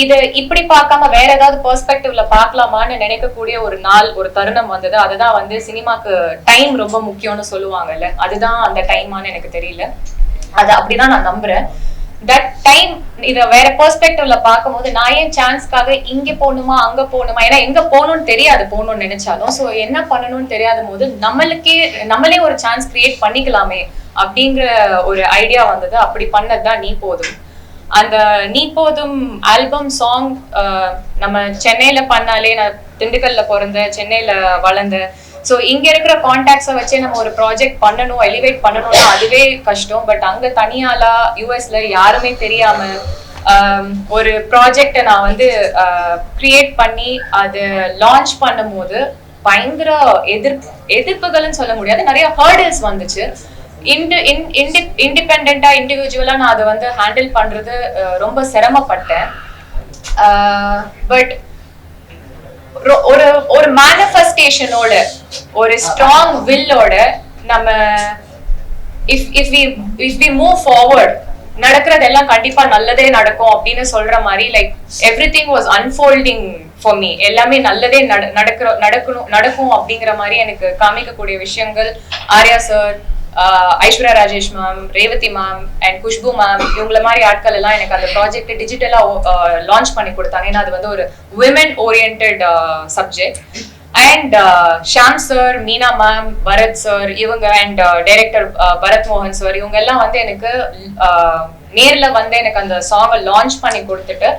இதை இப்படி பார்க்காம வேற ஏதாவது பெர்ஸ்பெக்டிவ்ல பார்க்கலாமான்னு நினைக்கக்கூடிய ஒரு தருணம் வந்தது. அதுதான் வந்து சினிமாக்கு டைம் ரொம்ப முக்கியம்னு சொல்லுவாங்கல்ல, அதுதான் அந்த டைமான்னு எனக்கு தெரியல. அது அப்படிதான் நான் நம்புறேன். தட் டைம் இதை வேற பெர்ஸ்பெக்டிவ்ல பார்க்கும்போது நான் ஏன் சான்ஸ்க்காக இங்க போகணுமா அங்க போகணுமா, ஏன்னா எங்க போகணும்னு தெரியாது போகணும்னு நினைச்சாலும். ஸோ என்ன பண்ணணும்னு தெரியாத போது நம்மளே ஒரு சான்ஸ் கிரியேட் பண்ணிக்கலாமே அப்படிங்கிற ஒரு ஐடியா வந்தது. அப்படி பண்ணதுதான் நீ போதும். அந்த நீ போதும் ஆல்பம் சாங் நம்ம சென்னையில பண்ணாலே, நான் திண்டுக்கல்ல பிறந்த சென்னையில வளர்ந்த, ஸோ இங்க இருக்கிற கான்டாக்ட்ஸை வச்சே நம்ம ஒரு ப்ராஜெக்ட் பண்ணணும், எலிவேட் பண்ணணும்னா அதுவே கஷ்டம். பட் அங்க தனியாலா யூஎஸ்ல யாருமே தெரியாம ஒரு ப்ராஜெக்டை நான் வந்து கிரியேட் பண்ணி அது லான்ச் பண்ணும் போது பயங்கர எதிர்ப்புகள்னு சொல்ல முடியாது, நிறைய ஹர்டில்ஸ் வந்துச்சு. இண்டிபெண்டா இண்டிவிஜுவலா நான் அதை வந்து ஹேண்டில் பண்றது ரொம்ப சிரமப்பட்டேன். பட் ஒரு ஒரு மேனிஃபெஸ்டேஷனோட ஒரு ஸ்ட்ராங் வில்லோட நம்ம if we move forward நடக்கிறதெல்லாம் கண்டிப்பா நல்லதே நடக்கும் அப்படின்னு சொல்ற மாதிரி like everything was unfolding for me. எல்லாமே நல்லதே நடக்கும் அப்படிங்கிற மாதிரி எனக்கு காமிக்கக்கூடிய விஷயங்கள் Arya sir, Aishwarya Rajesh ma'am, Revathi ma'am and Khushbu ma'am, இவங்கள மாதிரி ஆட்கள் எல்லாம் எனக்கு அந்த ப்ராஜெக்ட் டிஜிட்டலா லான்ச் பண்ணி கொடுத்தாங்க. ஏன்னா அது வந்து ஒரு women oriented subject. And Sham sir, Meena ma'am, Bharath sir இவங்க அண்ட் டைரக்டர் பரத் மோகன் சார் இவங்க எல்லாம் வந்து எனக்கு நேர்ல வந்து எனக்கு அந்த சாங்கை லான்ச் பண்ணி கொடுத்துட்டு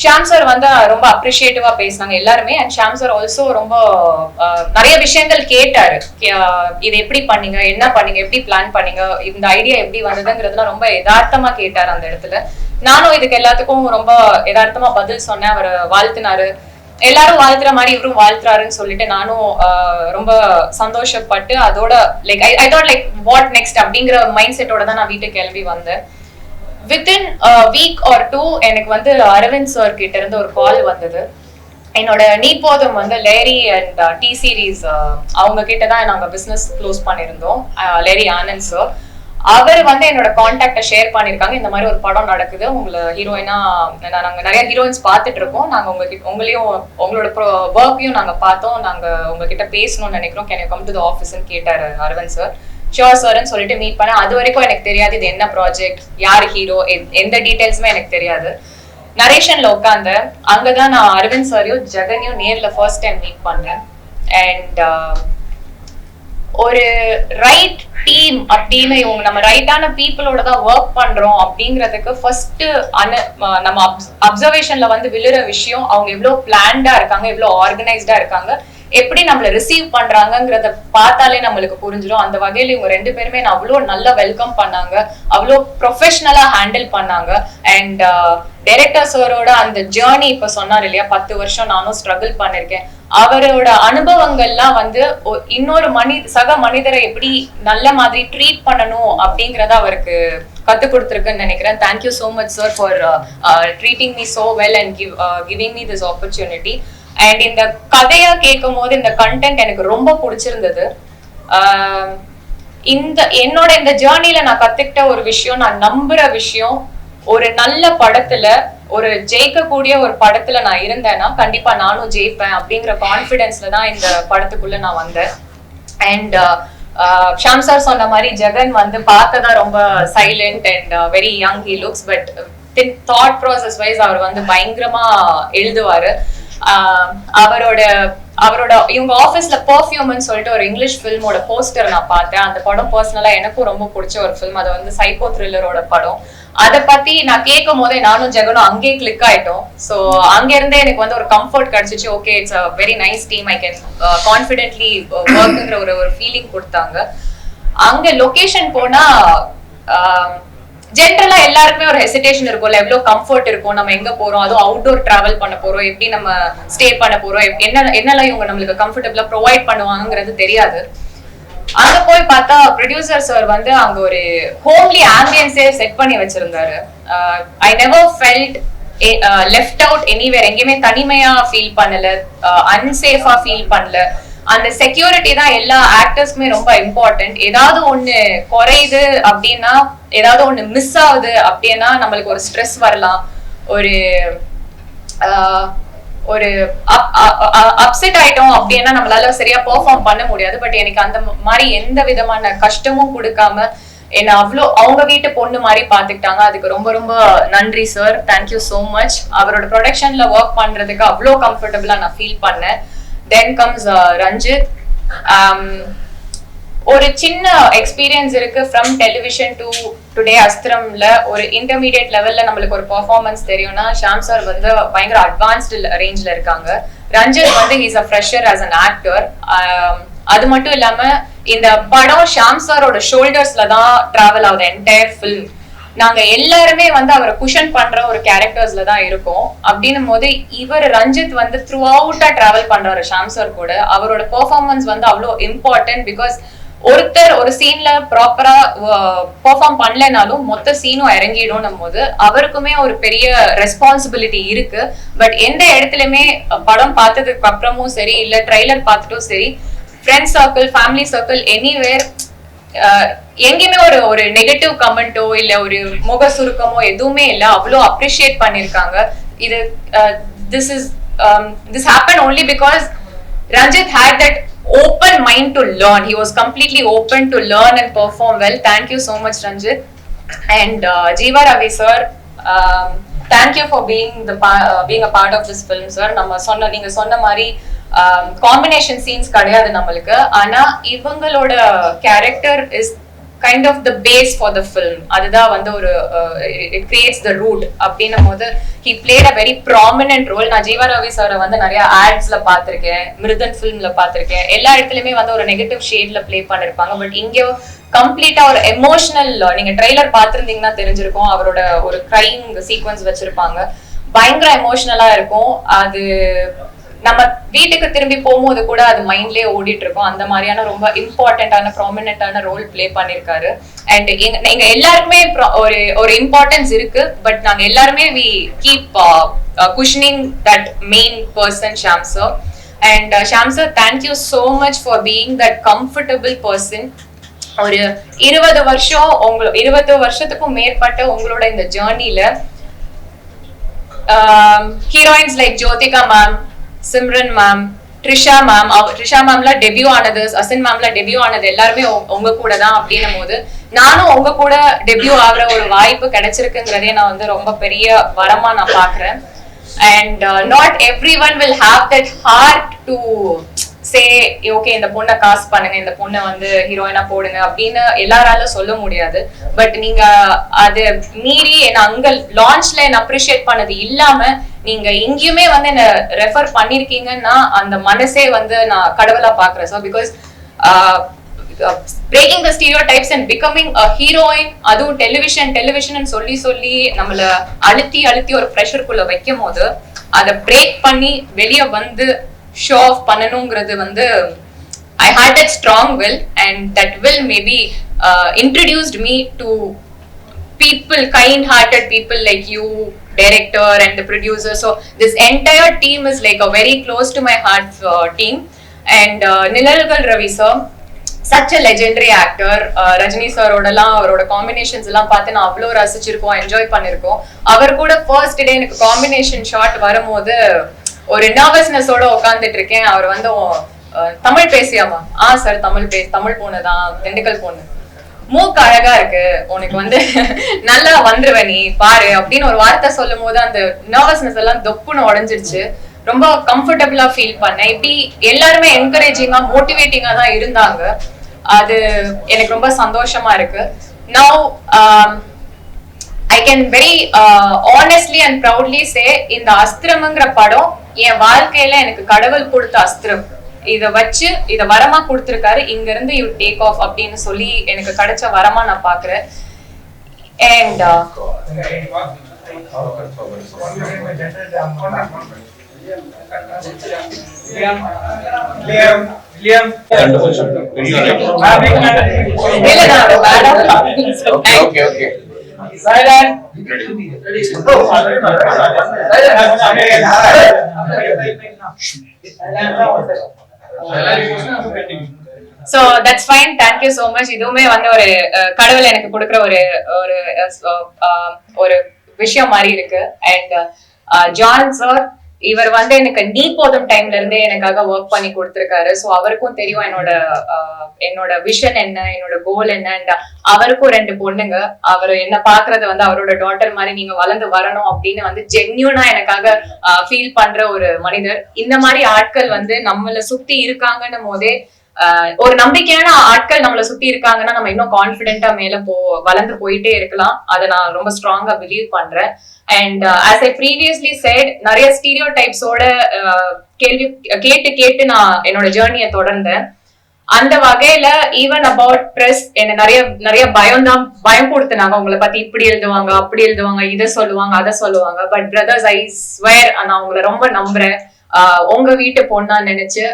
ஷாம் சார் வந்து ரொம்ப அப்ரிஷியேட்டிவா பேசினாங்க எல்லாருமே. அண்ட் ஷாம் சார் ஆல்சோ ரொம்ப நிறைய விஷயங்கள் கேட்டாரு. இது எப்படி பண்ணீங்க, என்ன பண்ணீங்க, எப்படி பிளான் பண்ணீங்க, இந்த ஐடியா எப்படி வந்ததுங்கிறதுலாம் ரொம்ப யதார்த்தமா கேட்டாரு அந்த இடத்துல. நானும் இதுக்கு எல்லாத்துக்கும் ரொம்ப யதார்த்தமா பதில் சொன்னேன். அவர் வாழ்த்தினாரு, எல்லாரும் வாழ்த்துற மாதிரி இவரும் வாழ்த்துறாருன்னு சொல்லிட்டு நானும் ரொம்ப சந்தோஷப்பட்டு அதோட like I thought like what next அப்படிங்கிற மைண்ட் செட்டோட தான் நான் வீட்டுக்கு கிளம்பி வந்தேன். வித்தின் வீக் ஆர் 2 எனக்கு வந்து அரவிந்த் சார் கிட்ட இருந்து ஒரு கால் வந்தது. என்னோட நீப்போதும் வந்து லேரி அண்ட் டி சீரீஸ் அவங்க கிட்ட தான் நாங்க பிசினஸ் க்ளோஸ் பண்ணியிருந்தோம். லேரி ஆனந்த் சார் அவர் வந்து என்னோட கான்டாக்டை ஷேர் பண்ணிருக்காங்க. இந்த மாதிரி ஒரு படம் நடக்குது, உங்களை ஹீரோயினா நாங்க நிறைய ஹீரோயின்ஸ் பார்த்துட்டு இருக்கோம், நாங்க உங்களையும் உங்களோட ஒர்க்கையும் நாங்க பார்த்தோம், நாங்க உங்ககிட்ட பேசணும்னு நினைக்கிறோம், can you come to the ஆஃபீஸ்ன்னு கேட்டாரு அரவிந்த் சார். ஷோர் சார்ன்னு சொல்லிட்டு மீட் பண்ண. அது வரைக்கும் எனக்கு தெரியாது இது என்ன ப்ராஜெக்ட், யார் ஹீரோ, எந்த டீடைல்ஸுமே எனக்கு தெரியாது. நரேஷன்ல உட்காந்து அங்கதான் நான் அரவிந்த் சாரையும் ஜெகனையும் நேர்ல ஃபர்ஸ்ட் டைம் மீட் பண்ணேன். அண்ட் ஒரு ரைட் டீம் அப்படின்னு இவங்க நம்ம ரைட்டான பீப்புளோட தான் ஒர்க் பண்றோம் அப்படிங்கிறதுக்கு ஃபர்ஸ்ட் நம்ம அப்சர்வேஷன்ல வந்து விழுற விஷயம் அவங்க எவ்வளவு பிளான்டா இருக்காங்க, எவ்வளவு ஆர்கனைஸ்டா இருக்காங்க, எப்படி நம்மள ரிசீவ் பண்றாங்கிறத பார்த்தாலே நம்மளுக்கு புரிஞ்சிடும். அந்த வகையில இவங்க 2 பேருமே நான் அவ்வளோ நல்லா வெல்கம் பண்ணாங்க, அவ்வளோ ப்ரொஃபஷனலா ஹேண்டில் பண்ணாங்க. அண்ட் டைரக்டர் சாரோட அந்த ஜேர்னி இப்ப சொன்னார் இல்லையா, 10 வருஷம் நானும் ஸ்ட்ரகிள் பண்ணிருக்கேன். அவரோட அனுபவங்கள்லாம் வந்து இன்னொரு சக மனிதரை எப்படி நல்ல மாதிரி ட்ரீட் பண்ணணும் அப்படிங்கறத அவருக்கு கத்து கொடுத்துருக்குன்னு நினைக்கிறேன். Thank you so much sir for treating me so well and giving me this opportunity. And இந்த கதையா கேட்கும் போது இந்த கண்டென்ட் எனக்கு ரொம்ப பிடிச்சிருந்தது. என்னோட இந்த ஜேர்னில நான் கத்துக்கிட்ட ஒரு விஷயம், நான் நம்புற விஷயம், ஒரு நல்ல படத்துல ஒரு ஜெயிக்கக்கூடிய ஒரு படத்துல நான் இருந்தேன்னா கண்டிப்பா நானும் ஜெயிப்பேன் அப்படிங்கிற கான்பிடன்ஸ்ல தான் இந்த படத்துக்குள்ள நான் வந்தேன். அண்ட் ஷாம் சார் சொன்ன மாதிரி ஜெகன் வந்து பார்த்ததான் ரொம்ப silent and very young he looks, but thought process wise அவர் வந்து பயங்கரமா எழுதுவாரு. அவரோட இவங்க ஆபீஸ்ல பெர்ஃபியூம்னு சொல்லிட்டு ஒரு இங்கிலீஷ் ஃபில்மோட போஸ்டர் நான் பார்த்தேன். அந்த படம் பர்சனலா எனக்கும் ரொம்ப பிடிச்ச ஒரு ஃபில்ம். அது வந்து சைக்கோ த்ரில்லரோட படம். அதை பத்தி நான் கேட்கும் போதே நானும் ஜெகனும் அங்கேயே கிளிக் ஆயிட்டோம். ஸோ அங்க இருந்தே எனக்கு வந்து ஒரு கம்ஃபர்ட் கிடைச்சிச்சு. Okay, it's a very nice team, I can confidently ஒர்க்குங்கிற ஒரு ஃபீலிங் கொடுத்தாங்க. அங்க லொகேஷன் போனா ஜென்ரலா எல்லாருக்குமே ஒரு ஹெசிடேஷன் இருக்கும்ல, எவ்வளவு கம்ஃபர்ட் இருக்கும், நம்ம எங்க போறோம், அதுவும் அவுட்டோர் டிராவல் பண்ண போறோம், எப்படி நம்ம ஸ்டே பண்ண போறோம், என்னெல்லாம் இவங்க நம்மளுக்கு கம்ஃபர்டபுளா ப்ரொவைட் பண்ணுவாங்கிறது தெரியாது. அங்க போய் பார்த்தா ப்ரொடியூசர் சார் வந்து அங்க ஒரு ஹோம்லி ஆம்பியன்ஸே செட் பண்ணி வச்சிருந்தாரு. I never felt left out anywhere, எங்கேயுமே தனிமையா ஃபீல் பண்ணல, அன்சேஃபா ஃபீல் பண்ணல. அந்த செக்யூரிட்டி தான் எல்லா ஆக்டர்ஸ்க்குமே ரொம்ப இம்பார்ட்டன்ட். ஏதாவது ஒண்ணு குறையுது அப்படின்னா, ஏதாவது ஒண்ணு மிஸ் ஆகுது அப்படின்னா நம்மளுக்கு ஒரு ஸ்ட்ரெஸ் வரலாம், ஒரு அப்செட் ஆயிட்டோம் அப்படின்னா நம்மளால சரியா பெர்ஃபார்ம் பண்ண முடியாது. பட் எனக்கு அந்த மாதிரி எந்த விதமான கஷ்டமும் கொடுக்காம என்ன அவ்வளோ அவங்க வீட்டு பொண்ணு மாதிரி பாத்துக்கிட்டாங்க. அதுக்கு ரொம்ப ரொம்ப நன்றி சார், தேங்க்யூ சோ மச். அவரோட ப்ரொடக்ஷன்ல ஒர்க் பண்றதுக்கு அவ்வளோ கம்ஃபர்டபுளா நான் ஃபீல் பண்ணேன். Then comes Ranjith. ஒரு சின்ன எக்ஸ்பீரியன்ஸ் இருக்கு ஃப்ரம் டெலிவிஷன் டு டுடே அஸ்திரம்ல. ஒரு இன்டர்மீடியட் லெவல்ல நம்மளுக்கு ஒரு பெர்ஃபார்மன்ஸ் தெரியும்னா ஷாம் சார் வந்து பயங்கர அட்வான்ஸ்டு ரேஞ்ச்ல இருக்காங்க. ரஞ்சித் வந்து he's a fresher as an actor. அது மட்டும் இல்லாம இந்த படம் ஷாம் சாரோட ஷோல்டர்ஸ்ல தான் டிராவல் ஆகுது என்டையர் ஃபில்ம். நாங்க எல்லாருமே வந்து அவரை குஷன் பண்ற ஒரு கேரக்டர்ஸ்ல தான் இருக்கோம். அப்படின்னும் போது இவர் ரஞ்சித் வந்து த்ரூ அவுட்டா டிராவல் பண்றாரு ஷாம் சார் கூட. அவரோட பெர்ஃபார்மன்ஸ் வந்து அவ்வளோ இம்பார்ட்டன்ட். பிகாஸ் ஒருத்தர் ஒரு சீன்ல ப்ராப்பரா பெர்ஃபார்ம் பண்ணலனாலும் மொத்த சீனும் இறங்கிடும் போது அவருக்குமே ஒரு பெரிய ரெஸ்பான்சிபிலிட்டி இருக்கு. பட் எந்த இடத்துலயுமே படம் பார்த்ததுக்கு அப்புறமும் சரி இல்ல ட்ரைலர் பார்த்துட்டும் சரி, friends circle, family circle, anywhere எங்கேயுமே ஒரு நெகட்டிவ் கமெண்டோ இல்ல ஒரு முக சுருக்கமோ எதுவுமே இல்ல. அவ்வளோ அப்ரிஷியேட் பண்ணிருக்காங்க. இது this happened only because Ranjit had that open mind to learn. He was completely open to learn and perform well. Thank you so much, Ranjit. And Jeeva Ravi sir, thank you for being a part of this film, sir. நீங்க சொன்ன மாதிரி காம்பினேஷன் சீன்ஸ் கிடையாது நம்மளுக்கு. ஆனா இவங்களோட character is kind of the base for the film. அதுதான் வந்து ஒரு இட் கிரியேட்ஸ் த ரூட் அப்படின்னும் போது he played a very prominent role. நான் ஜீவா ரவி சாரை வந்து நிறைய ஆட்ஸ்ல பார்த்திருக்கேன், மிருதன் ஃபிலிம்ல பார்த்திருக்கேன். எல்லா இடத்துலயுமே வந்து ஒரு நெகட்டிவ் ஷேட்ல பிளே பண்ணிருப்பாங்க. பட் இங்க கம்ப்ளீட்டா ஒரு எமோஷனல், நீங்க ட்ரெய்லர் பார்த்திருந்தீங்கன்னா தெரிஞ்சிருக்கும், அவரோட ஒரு கிரைங் சீக்வன்ஸ் வச்சிருப்பாங்க. பயங்கர எமோஷனலா இருக்கும். அது நம்ம வீட்டுக்கு திரும்பி போகும்போது கூட அது மைண்ட்லயே ஓடிட்டு இருக்கும். அந்த மாதிரியான ரொம்ப இம்பார்ட்டன்டான ப்ராமினன்டான ரோல் பிளே பண்ணிருக்காரு. அண்ட் எங்க எல்லாருக்குமே ஒரு இம்பார்ட்டன்ஸ் இருக்கு. பட் நாங்க எல்லாருமே we keep cushioning that main person Sham sir. And Sham sir, thank you so much for being that comfortable person. ஒரு 20 வருஷத்துக்கும் மேற்பட்ட உங்களோட இந்த ஜேர்னில heroines like Jyothika ma'am, Simran ma'am, Trisha மேம்ல டெபியூ ஆனது, அசின் மேம்ல டெபியூ ஆனது எல்லாருமே உங்க கூட தான். அப்படின்னும் போது நானும் உங்க கூட டெபியூ ஆகிற ஒரு வாய்ப்பு கிடைச்சிருக்குங்கிறதே நான் வந்து ரொம்ப பெரிய வரமா நான் பாக்குறேன். And not every one will have that heart to say okay இந்த பொண்ணை காஸ்ட் பண்ணுங்க, இந்த பொண்ணை வந்து ஹீரோயினா போடுங்க அப்படின்னு எல்லாரால சொல்ல முடியாது. பட் நீங்க அது மீறி என்ன அங்க லான்ச்ல என்ன அப்ரிஷியேட் பண்ணது இல்லாம நீங்க எங்கேயுமே வந்து என்ன ரெஃபர் பண்ணிருக்கீங்கன்னா அந்த மனசே வந்து நான் கடவுளா பாக்குறேன் sir. Because breaking the stereotypes and becoming a heroine, அதுவும் டெலிவிஷன் சொல்லி நம்மள அழுத்தி ஒரு ப்ரெஷருக்குள்ள வைக்கும் போது அதை பிரேக் பண்ணி வெளியே வந்து ஷோ ஆஃப் பண்ணணுங்கிறது வந்து I had that strong will, and that will maybe introduced me to people, kind-hearted people like you, director and the producer. So this entire team is like a very close to my heart team. And Nilalgal Ravi sir, such a legendary actor. Rajini sir ஓடலாம் அவரோட காம்பினேஷன்ஸ் எல்லாம் பார்த்து நான் அவ்வளோ ரசிச்சிருக்கோம், என்ஜாய் பண்ணிருக்கோம். அவர் கூட ஃபர்ஸ்ட் டே எனக்கு காம்பினேஷன் ஷாட் வரும்போது ஒரு நர்வஸ்னஸோட உட்காந்துட்டு இருக்கேன். அவர் வந்து தமிழ் பேசியாமா? சார் தமிழ் பொண்ணுதான், திண்டுக்கல் பொண்ணு, மூக்கு அழகா இருக்கு, உனக்கு வந்து நல்லா வந்துருவ நீ பாரு அப்படின்னு ஒரு வார்த்தை சொல்லும் போது அந்த நர்வஸ்னஸ் எல்லாம் தொப்புன்னு உடஞ்சிருச்சு. ரொம்ப கம்ஃபர்டபுளா ஃபீல் பண்ணேன். இப்படி எல்லாருமே என்கரேஜிங்கா மோட்டிவேட்டிங்கா தான் இருந்தாங்க. அது எனக்கு ரொம்ப சந்தோஷமா இருக்கு. Now I can very honestly and proudly say இந்த அஸ்திரம்ங்கிற படம் என் வாழ்க்கையில எனக்கு கடவுள் கொடுத்த அஸ்திரம். இத வரமா கொடுத்திருக்காரு. இங்க இருந்து யூ டேக் ஆஃப் அப்படின்னு சொல்லி எனக்கு கிடைச்ச வரமா நான் பாக்குறேன். And So that's fine. Thank you so much. இதுவுமே வந்து ஒரு கடவுள் எனக்கு கொடுக்கிற ஒரு விஷயம் மாதிரி இருக்கு. அண்ட் ஜான் சார், இவர் வந்து எனக்கு நீ போதும் டைம்ல இருந்தே எனக்காக ஒர்க் பண்ணி கொடுத்திருக்காரு. சோ அவருக்கும் தெரியும் என்னோட விஷன் என்ன, என்னோட கோல் என்ன. அண்ட் அவருக்கும் 2 பொண்ணுங்க. அவர் என்ன பாக்குறது வந்து அவரோட டாட்டர் மாதிரி நீங்க வளர்ந்து வரணும் அப்படின்னு வந்து ஜென்யூனா எனக்காக ஃபீல் பண்ற ஒரு மனிதர். இந்த மாதிரி ஆட்கள் வந்து நம்மள சுத்தி இருக்காங்கன்னும் போதே ஒரு நம்பிக்கையான ஆட்கள் நம்மள சுத்தி இருக்காங்கன்னா நம்ம இன்னும் கான்பிடென்டா மேல வளர்ந்து போயிட்டே இருக்கலாம். அதை நான் ரொம்ப ஸ்ட்ராங்கா பிலீவ் பண்றேன். And as I previously set, நிறைய ஸ்டீரியோடைப்ஸோட கேள்வி கேட்டு நான் என்னோட ஜேர்னியை தொடர்ந்தேன். அந்த வகையில ஈவன் அபவுட் பிரஸ் என்ன நிறைய பயம் கொடுத்துனாங்க. உங்களை பத்தி இப்படி எழுதுவாங்க, அப்படி எழுதுவாங்க, இதை சொல்லுவாங்க, அதை சொல்லுவாங்க. பட் பிரதர்ஸ், ஐ ஸ்வேர் நான் உங்களை ரொம்ப நம்புறேன். உங்க வீட்டு பொண்ணா நினைச்சு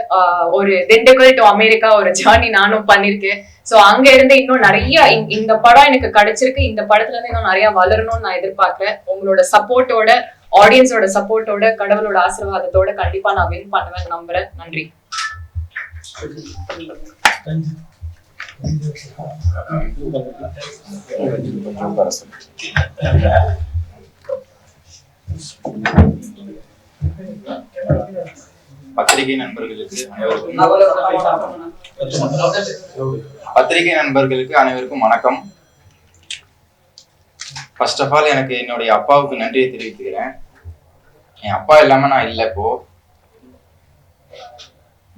ஒரு திண்டுக்கல் டு அமெரிக்கா ஒரு ஜேர்னி நானும் பண்ணிருக்கேன். சோ அங்க இருந்து இன்னும் நிறைய இந்த படம் எனக்கு கிடைச்சிருக்கு. இந்த படத்துல இருந்து இன்னும் நிறைய வளரணும்னு நான் எதிர்பார்க்கிறேன். உங்களோட சப்போர்ட்டோட, ஆடியன்ஸோட சப்போர்ட்டோட, கடவுளோட ஆசீர்வாதத்தோட கண்டிப்பா நான் வின் பண்ணுவேன் நம்புறேன். நன்றி. பத்திரிகை நண்பர்களுக்கு அனைவருக்கும் வணக்கம். ஃபர்ஸ்ட் ஆஃப் ஆல் எனக்கு என்னுடைய அப்பாவுக்கு நன்றியை தெரிவித்துக்கிறேன். என் அப்பா இல்லாம நான் இல்லை. இப்போ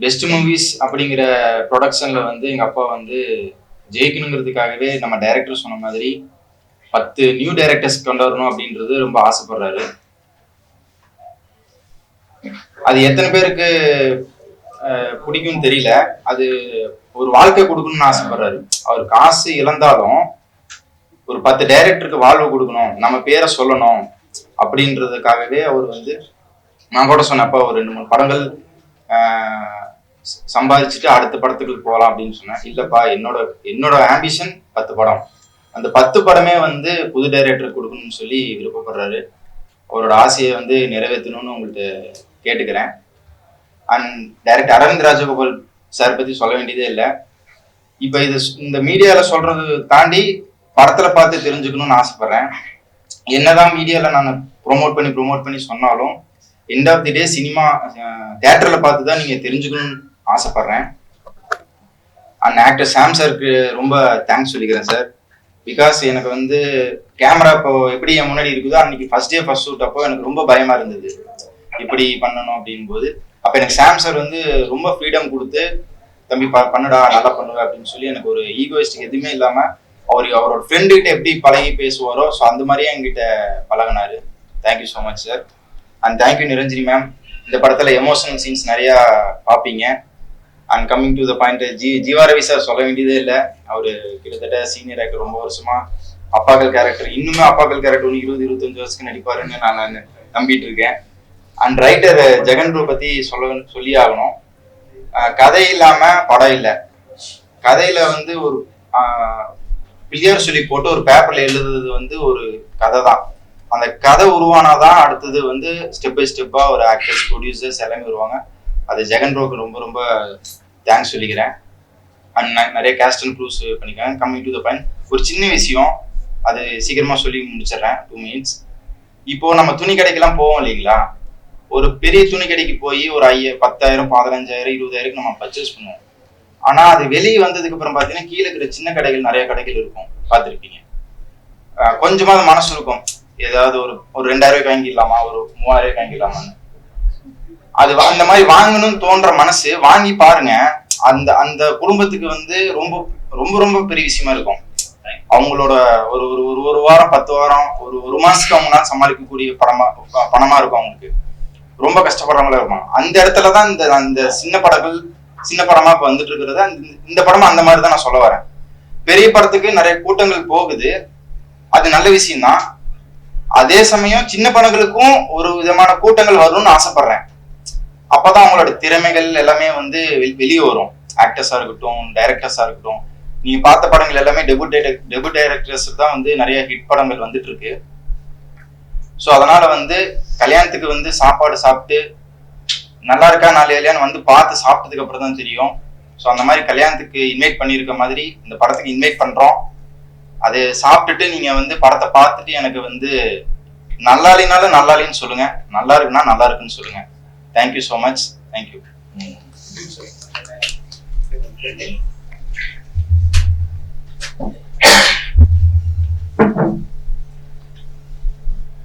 பெஸ்ட் மூவிஸ் அப்படிங்கிற ப்ரொடக்ஷன்ல வந்து எங்க அப்பா வந்து ஜெயிக்கணுங்கிறதுக்காகவே நம்ம டைரக்டர் சொன்ன மாதிரி 10 நியூ டைரக்டர்ஸ் கொண்டு வரணும் அப்படின்றது ரொம்ப ஆசைப்படுறாரு. அது எத்தனை பேருக்கு பிடிக்கும்னு தெரியல. அது ஒரு வாழ்க்கை கொடுக்கணும்னு ஆசைப்படுறாரு. அவர் காசு இழந்தாலும் ஒரு 10 டைரக்டருக்கு வாழ்வு கொடுக்கணும், நம்ம பேரை சொல்லணும் அப்படின்றதுக்காகவே அவர் வந்து, நான் கூட சொன்னப்ப ஒரு 2-3 படங்கள் சம்பாதிச்சுட்டு அடுத்த படத்துக்கு போகலாம் அப்படின்னு சொன்னேன். இல்லப்பா, என்னோட ஆம்பிஷன் 10 படம். அந்த 10 படமே வந்து புது டைரக்டர் கொடுக்கணும்னு சொல்லி விருப்பப்படுறாரு. அவரோட ஆசையை வந்து நிறைவேற்றணும்னு உங்கள்கிட்ட கேட்டுக்கிறேன். And director Aravind Rajagopal sir பத்தி சொல்ல வேண்டியதே இல்லை. இப்ப இந்த மீடியால சொல்றது தாண்டி படத்துல பார்த்து தெரிஞ்சுக்கணும்னு ஆசைப்படுறேன். என்னதான் மீடியால நான் ப்ரொமோட் பண்ணி சொன்னாலும் end of the day cinema தியேட்டர்ல பார்த்து தான் நீங்க தெரிஞ்சுக்கணும்னு ஆசைப்படுறேன். அண்ட் ஆக்டர் சாம் சாருக்கு ரொம்ப தேங்க்ஸ் சொல்லிக்கிறேன் சார். பிகாஸ் எனக்கு வந்து கேமரா இப்போ எப்படி என் முன்னாடி இருக்குதோ, அன்னைக்கு ஃபர்ஸ்ட் டே ஃபர்ஸ்ட் ஷூட் அப்போ எனக்கு ரொம்ப பயமா இருந்தது இப்படி பண்ணணும் அப்படின் போது. அப்ப எனக்கு சாம் சார் வந்து ரொம்ப ஃப்ரீடம் கொடுத்து, தம்பி பண்ணுடா, நல்லா பண்ணுவேன் அப்படின்னு சொல்லி எனக்கு ஒரு ஈகோயிஸ்டிக் எதுவுமே இல்லாம அவரோட ஃப்ரெண்டு கிட்ட எப்படி பழகி பேசுவாரோ ஸோ அந்த மாதிரியே என்கிட்ட பழகினாரு. Thank you so much sir. And thank you Niranjani ma'am. இந்த படத்துல எமோஷனல் சீன்ஸ் நிறைய பார்ப்பீங்க. And coming to the point, Jeeva Ravi sir சொல்ல வேண்டியதே இல்லை. அவரு கிட்டத்தட்ட சீனியர் ஆக்டர், ரொம்ப வருஷமா அப்பாக்கள் கேரக்டர், இன்னுமே அப்பாக்கள் கேரக்டர் 20-25 வருஷத்துக்கு நடிப்பாருன்னு நான் நம்பிட்டு இருக்கேன். அண்ட் ரைட்டர் ஜெகன் ப்ரோ பத்தி சொல்லி ஆகணும். கதை இல்லாம படம் இல்லை. கதையில வந்து ஒரு பிள்ளையார் சொல்லி போட்டு ஒரு பேப்பர்ல எழுதுறது வந்து ஒரு கதை தான். அந்த கதை உருவானாதான் அடுத்தது வந்து ஸ்டெப் பை ஸ்டெப்பா ஒரு ஆக்டர்ஸ், ப்ரொடியூசர்ஸ் எல்லாமே வருவாங்க. அது ஜெகன் ப்ரோக்கு ரொம்ப ரொம்ப தேங்க்ஸ் சொல்லிக்கிறேன். அண்ட் நிறைய கேஸ்ட் அண்ட் ப்ரூவ்ஸ் பண்ணிக்கிறேன். கம்மிங் டு த பாயிண்ட், ஒரு சின்ன விஷயம், அது சீக்கிரமா சொல்லி முடிச்சிடறேன், 2 minutes. இப்போ நம்ம துணி கடைக்கெல்லாம் போவோம் இல்லைங்களா? ஒரு பெரிய துணி கடைக்கு போய் ஒரு 10,000, 15,000, 20,000 நம்ம பர்ச்சேஸ் பண்ணுவோம். ஆனா அது வெளியே வந்ததுக்கு அப்புறம் பாத்தீங்கன்னா கீழே இருக்கிற சின்ன கடைகள், நிறைய கடைகள் இருக்கும், பார்த்துருப்பீங்க. கொஞ்சமாவது மனசு இருக்கும், ஏதாவது ஒரு 2,000 வாங்கிடலாமா, ஒரு 3,000 வாங்கிடலாமான்னு. அது அந்த மாதிரி வாங்கணும்னு தோன்ற மனசு வாங்கி பாருங்க. அந்த குடும்பத்துக்கு வந்து ரொம்ப ரொம்ப ரொம்ப பெரிய விஷயமா இருக்கும். அவங்களோட ஒரு வாரம், 10 வாரம், ஒரு மாசத்துக்கு அவங்களால சமாளிக்கக்கூடிய பணமா இருக்கும். அவங்களுக்கு ரொம்ப கஷ்டப்படுறவங்களா இருக்கும். அந்த இடத்துலதான் அந்த சின்ன படமா இப்ப வந்துட்டு இருக்கிறது. இந்த படமா அந்த மாதிரி தான் நான் சொல்ல வரேன். பெரிய படத்துக்கு நிறைய கூட்டங்கள் போகுது, அது நல்ல விஷயம் தான். அதே சமயம் சின்ன படங்களுக்கும் ஒரு விதமான கூட்டங்கள் வரும்னு ஆசைப்படுறேன். அப்பதான் அவங்களோட திறமைகள் எல்லாமே வந்து வெளியே வரும். ஆக்டர்ஸா இருக்கட்டும், டைரக்டர்ஸா இருக்கட்டும். நீங்க பார்த்த படங்கள் எல்லாமே டெபியூட் டைரக்டர்ஸ் தான் வந்து நிறைய ஹிட் படங்கள் வந்துட்டு இருக்கு. ஸோ அதனால வந்து கல்யாணத்துக்கு வந்து சாப்பாடு சாப்பிட்டு நல்லா இருக்கா நாலு இல்லையான்னு வந்து பார்த்து சாப்பிட்டதுக்கு அப்புறம் தான் தெரியும். ஸோ அந்த மாதிரி கல்யாணத்துக்கு இன்வைட் பண்ணியிருக்க மாதிரி இந்த படத்துக்கு இன்வைட் பண்றோம். அது சாப்பிட்டுட்டு நீங்க வந்து படத்தை பார்த்துட்டு எனக்கு வந்து நல்லா இல்லைனாலும் நல்லா இல்லைன்னு சொல்லுங்க, நல்லா இருக்குன்னா நல்லா இருக்குன்னு சொல்லுங்க. Thank you so much. தேங்க்யூ.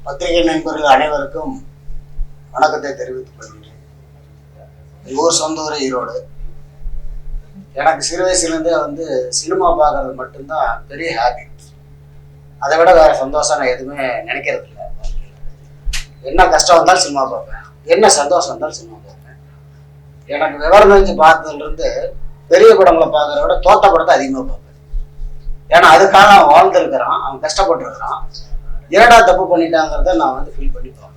பத்திரிகை நண்பர்கள் அனைவருக்கும் வணக்கத்தை தெரிவித்துக் கொள்கிறேன். ஊர் சொந்த ஊர் ஈரோடு. எனக்கு சிறு வயசுலேருந்தே வந்து சினிமா பார்க்கறது மட்டும்தான் பெரிய ஹாபி. அதை விட வேற சந்தோஷம் நான் எதுவுமே நினைக்கிறது இல்லை. என்ன கஷ்டம் வந்தாலும் சினிமா பார்ப்பேன், என்ன சந்தோஷம் வந்தாலும் சினிமா பார்ப்பேன். எனக்கு விவரம் தெரிஞ்சு பார்த்ததுலேருந்து பெரிய படங்களை பார்க்கறத விட தோட்ட படத்தை அதிகமாக பார்ப்பேன். ஏன்னா அதுக்காக அவன் வாழ்ந்துருக்கிறான், அவன் கஷ்டப்பட்டுருக்கிறான். ஏடா தப்பு பண்ணிட்டாங்கிறத நான் வந்து ஃபீல் பண்ணி பார்ப்பேன்.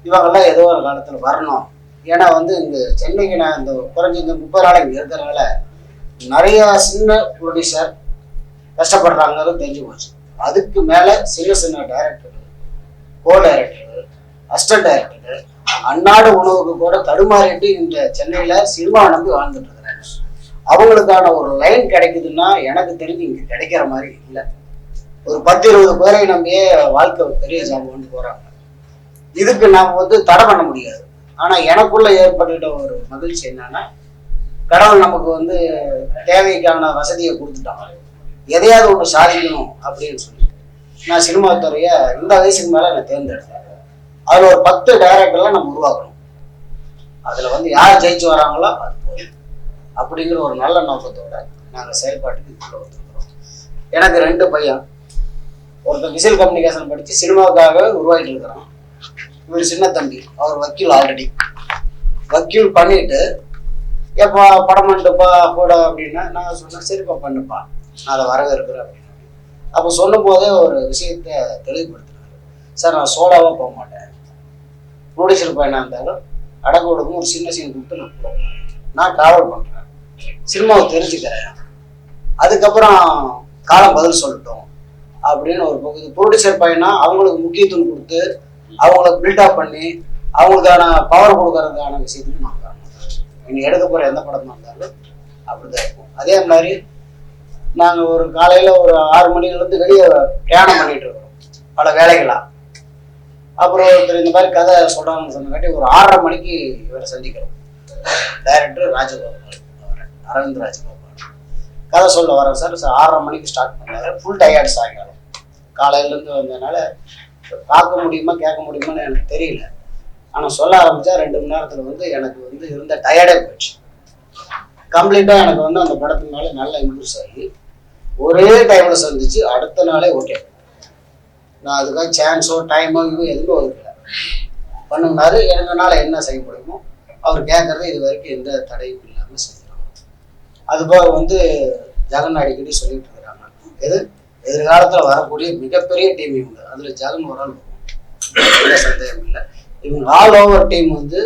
இவங்கெல்லாம் ஏதோ ஒரு காலத்தில் வரணும். ஏன்னா வந்து இங்கே சென்னைக்கு நான் இந்த குறைஞ்சி இந்த 30 நாள் இங்கே இருக்கிறனால நிறைய சின்ன ப்ரொடியூசர் கஷ்டப்படுறாங்கிறது தெரிஞ்சு போச்சு. அதுக்கு மேல சின்ன சின்ன டைரக்டர்கள், கோ டைரக்டர்கள், அசிஸ்டன்ட் டைரக்டர்கள் அன்னாடு உணவுக்கு கூட தடுமாறிட்டு இந்த சென்னையில சினிமா நம்பி வாழ்ந்துட்டு இருக்கிறாங்க. அவங்களுக்கான ஒரு லைன் கிடைக்குதுன்னா எனக்கு தெரிஞ்சு இங்க கிடைக்கிற மாதிரி இல்லை. ஒரு 10-20 பேரை நம்பியே வாழ்க்கை பெரிய ஜாபம் போறாங்க. இதுக்கு நாம வந்து தடை பண்ண முடியாது. ஆனா எனக்குள்ள ஏற்பட்டுட்ட ஒரு மகிழ்ச்சி என்னன்னா, கடவுள் நமக்கு வந்து தேவைக்கான வசதியை கொடுத்துட்டாங்க. எதையாவது ஒன்று சாதிக்கணும் அப்படின்னு சொல்லி நான் சினிமா துறையை இந்த வயசுக்கு மேல நான் தேர்ந்தெடுத்தேன். அதுல ஒரு 10 டைரக்டர்லாம் நம்ம உருவாக்கணும். அதுல வந்து யார் ஜெயிச்சு வராங்களோ அது போதும் அப்படிங்கிற ஒரு நல்ல நோக்கத்தோட நாங்கள் செயல்பாட்டுக்கு இதுக்குள்ள வந்துருக்கிறோம். எனக்கு 2 பையன். ஒருத்தர் விசில் கம்யூனிகேஷன் படித்து சினிமாவுக்காக உருவாகிட்டு இருக்கிறான். இவர் சின்ன தம்பி, அவர் வக்கீல். ஆல்ரெடி வக்கீல் பண்ணிட்டு எப்போ படம் பண்ணிட்டுப்பா கூட அப்படின்னா நான் சொன்னேன், சரிப்பா பண்ணுப்பா, நான் அதை வரவேற்கிறேன் அப்படின்னு. அப்போ சொல்லும் போதே ஒரு விஷயத்த தெளிவுபடுத்தினாரு. சார் நான் சோலாவாக போக மாட்டேன், ப்ரொடியூசர் பையனாக இருந்தாலும் அடக்க ஒடுக்கும் ஒரு சின்ன சீன் கொடுத்து நான் போகிறேன், நான் ட்ராவல் பண்ணுறேன், சினிமாவை தெரிஞ்சுக்கிறேன், அதுக்கப்புறம் காலம் பதில் சொல்லட்டும் அப்படின்னு ஒரு பகுதி. ப்ரொடியூசர் பையனா அவங்களுக்கு முக்கியத்துவம் கொடுத்து அவங்கள பில்டப் பண்ணி அவங்களுக்கான பவர் கொடுக்கறதுக்கான விஷயத்துக்கு நான் காரணம். நீங்கள் எடுக்க போகிற எந்த படமாக இருந்தாலும் அப்படிதான் இருக்கும். அதே மாதிரி நாங்கள் ஒரு காலையில் ஒரு 6 மணிலேருந்து வெளியே பிரயாணம் பண்ணிட்டு இருக்கிறோம் பல வேலைகளாக. அப்புறம் ஒருத்தர் இந்த மாதிரி கதை சொல்கிறாங்கன்னு சொன்னங்காட்டி ஒரு 6:30 மணிக்கு இவரை சந்திக்கிறோம். டைரக்டர் ராஜகோபால், அரவிந்த் ராஜகோபால். கதை சொல்ல வரேன் சார். 6:30 மணிக்கு ஸ்டார்ட் பண்ணாரு. ஃபுல் டயர்டு சாயங்காலம். காலையிலேருந்து வந்ததுனால பார்க்க முடியுமா கேட்க முடியுமான்னு எனக்கு தெரியல. ஆனால் சொல்ல ஆரம்பித்தா 2 மணி நேரத்தில் வந்து எனக்கு வந்து இருந்த டயர்டே போயிடுச்சு. கம்ப்ளீட்டாக எனக்கு வந்து அந்த படத்துக்கு மேலே நல்லா இம்ப்ரூவ்ஸ் ஆகி ஒரே டைமில் சந்திச்சு அடுத்த நாளே ஓகே. நான் அதுக்காக சான்ஸோ டைமோ எதுவும் ஒதுக்கல. பண்ணுனாரு. எங்களால் என்ன செய்ய முடியுமோ அவர் கேட்கறது இது வரைக்கும் எந்த தடையும் இல்லாமல் செஞ்சிருக்காங்க. அதுபோக வந்து ஜெகன் அடிக்கடி சொல்லிட்டு இருக்கிறாங்க, எதிர்காலத்தில் வரக்கூடிய மிகப்பெரிய டீம் இவங்க. அதில் ஜெகன் ஒரு ஆள் வரும், சந்தேகம் இல்லை. இவங்க ஆல் ஓவர் டீம் வந்து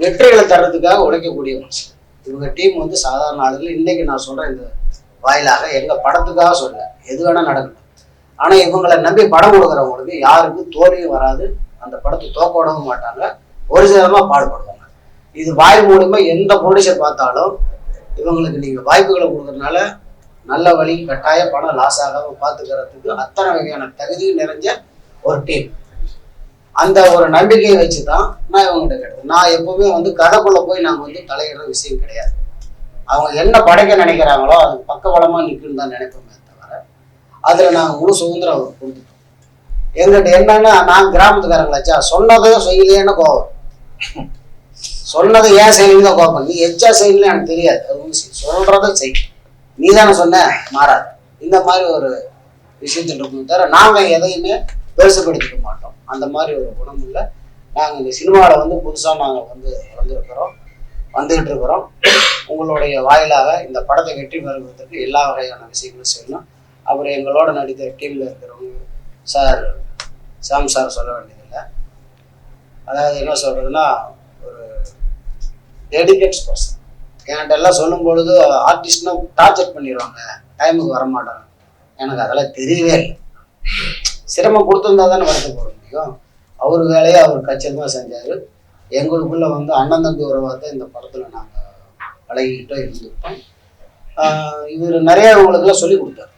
வெற்றிகளை தர்றதுக்காக உழைக்கக்கூடிய மனுஷன். இவங்க டீம் வந்து சாதாரண ஆளுகள். இன்னைக்கு நான் சொல்கிறேன் இந்த வாயிலாக, எங்கள் படத்துக்காக சொல்ல, எது வேணால் நடக்கட்டும். ஆனால் இவங்களை நம்பி படம் கொடுக்குறவங்களுக்கு யாருக்கும் தோல்வியும் வராது, அந்த படத்தை தோக்க விடவும் மாட்டாங்க, ஒரிஜினலாக பாடுபடுவாங்க. இது வாய் மூலமா எந்த ப்ரொடியூசர் பார்த்தாலும் இவங்களுக்கு நீங்கள் வாய்ப்புகளை கொடுக்கறதுனால நல்ல வழி கட்டாய பணம் லாஸ் ஆகாம பார்த்துக்கிறதுக்கு அத்தனை வகையான தகுதியும் நிறைஞ்ச ஒரு டீம். அந்த ஒரு நம்பிக்கையை வச்சு தான் நான் இவங்ககிட்ட கேட்டேன். நான் எப்பவுமே வந்து கதைக்குள்ளே போய் நாங்கள் வந்து தலையிடுற விஷயம் கிடையாது. அவங்க என்ன படைக்க நினைக்கிறாங்களோ அது பக்கபலமாக நிற்குன்னு தான் நினைப்போமே தவிர அதில் நாங்கள் முழு சுதந்திரம் அவர் கொடுத்துட்டோம். எங்கிட்ட என்னன்னா, நான் கிராமத்துக்காரங்களாச்சா, சொன்னதை செய்யலையேன்னு கோவம், சொன்னதை ஏன் செய்யலன்னு தான் கோவம். நீ எச்சா செய்யலன்னு எனக்கு தெரியாது, அது சொல்றதை செய், நீ தானே சொன்ன மாறாது. இந்த மாதிரி ஒரு விஷயத்தில் இருக்கும் தவிர நாங்கள் எதையுமே பெருசுப்படுத்திக்க மாட்டோம். அந்த மாதிரி ஒரு குணம் இல்லை. நாங்கள் இந்த சினிமாவில் வந்து புதுசாக நாங்கள் வந்து வந்துகிட்டு இருக்கிறோம். உங்களுடைய வாயிலாக இந்த படத்தை வெற்றி பெறுவதற்கு எல்லா வகையான விஷயங்களும் செய்யணும். அப்புறம் எங்களோட நடித்த டீமில் இருக்கிறவங்க சார், சாம் சார் சொல்ல வேண்டியதில்லை. அதாவது என்ன சொல்கிறதுன்னா, ஒரு டெடிகேட்ஸ் பர்சன். என்கிட்ட எல்லாம் சொல்லும் பொழுது ஆர்டிஸ்ட்னா டார்ச்சர் பண்ணிடுவாங்க, டைமுக்கு வரமாட்டாங்க. எனக்கு அதெல்லாம் தெரியவே இல்லை. சிரமம் கொடுத்துருந்தா தானே வருத்த போட முடியும். அவர் வேலையை அவர் கச்சிதமாக செஞ்சார். எங்களுக்குள்ள வந்து அண்ணன் தம்பி உறவாக தான் இந்த படத்தில் நாங்கள் பழகிக்கிட்டோ இருந்திருப்போம். இவர் நிறைய இவங்களுக்கெல்லாம் சொல்லி கொடுத்தார்.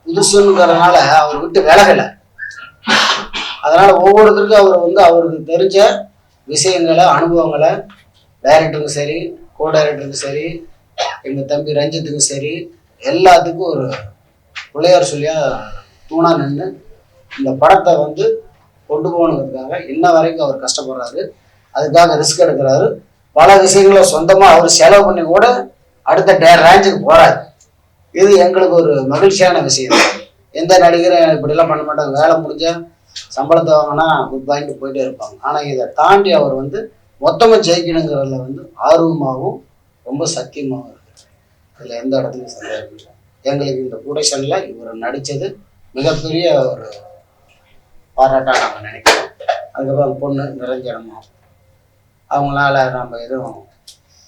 புதுசுங்கிறதுனால அவர் விட்டு விலகலை. அதனால ஒவ்வொருத்தருக்கும் அவர் வந்து அவருக்கு தெரிஞ்ச விஷயங்களை, அனுபவங்களை, டைரக்டருக்கும் சரி, கோ டைரக்டருக்கும் சரி, எங்கள் தம்பி ரஞ்சித்துக்கும் சரி, எல்லாத்துக்கும் ஒரு பிள்ளையார் சொல்லியா தூணா நின்று இந்த படத்தை வந்து கொண்டு போகணுங்கிறதுக்காக இன்ன வரைக்கும் அவர் கஷ்டப்படுறாரு. அதுக்காக ரிஸ்க் எடுக்கிறாரு. பல விஷயங்களை சொந்தமாக அவர் செலவு பண்ணி கூட அடுத்த ரேஞ்சுக்கு போறாரு. இது எங்களுக்கு ஒரு மகிழ்ச்சியான விஷயம். எந்த நடிகரும் இப்படிலாம் பண்ண மாட்டாங்க. வேலை முடிஞ்சா சம்பளத்தை வாங்கினா குட் பாயிண்ட் போயிட்டே இருப்பாங்க. ஆனால் இதை தாண்டி அவர் வந்து மொத்தமாக ஜெயிக்கணுங்கிறதுல வந்து ஆர்வமாகவும் ரொம்ப சத்தியமாகவும் இருக்குது. அதில் எந்த இடத்துலையும் சந்தேகம் இல்லை. எங்களுக்கு இந்த ப்ரொடக்ஷனில் இவர் நடித்தது மிகப்பெரிய ஒரு பாராட்டாக நாங்கள் நினைக்கிறோம். அதுக்கப்புறம் பொண்ணு நிரஞ்சனமும் அவங்களால நம்ம எதுவும்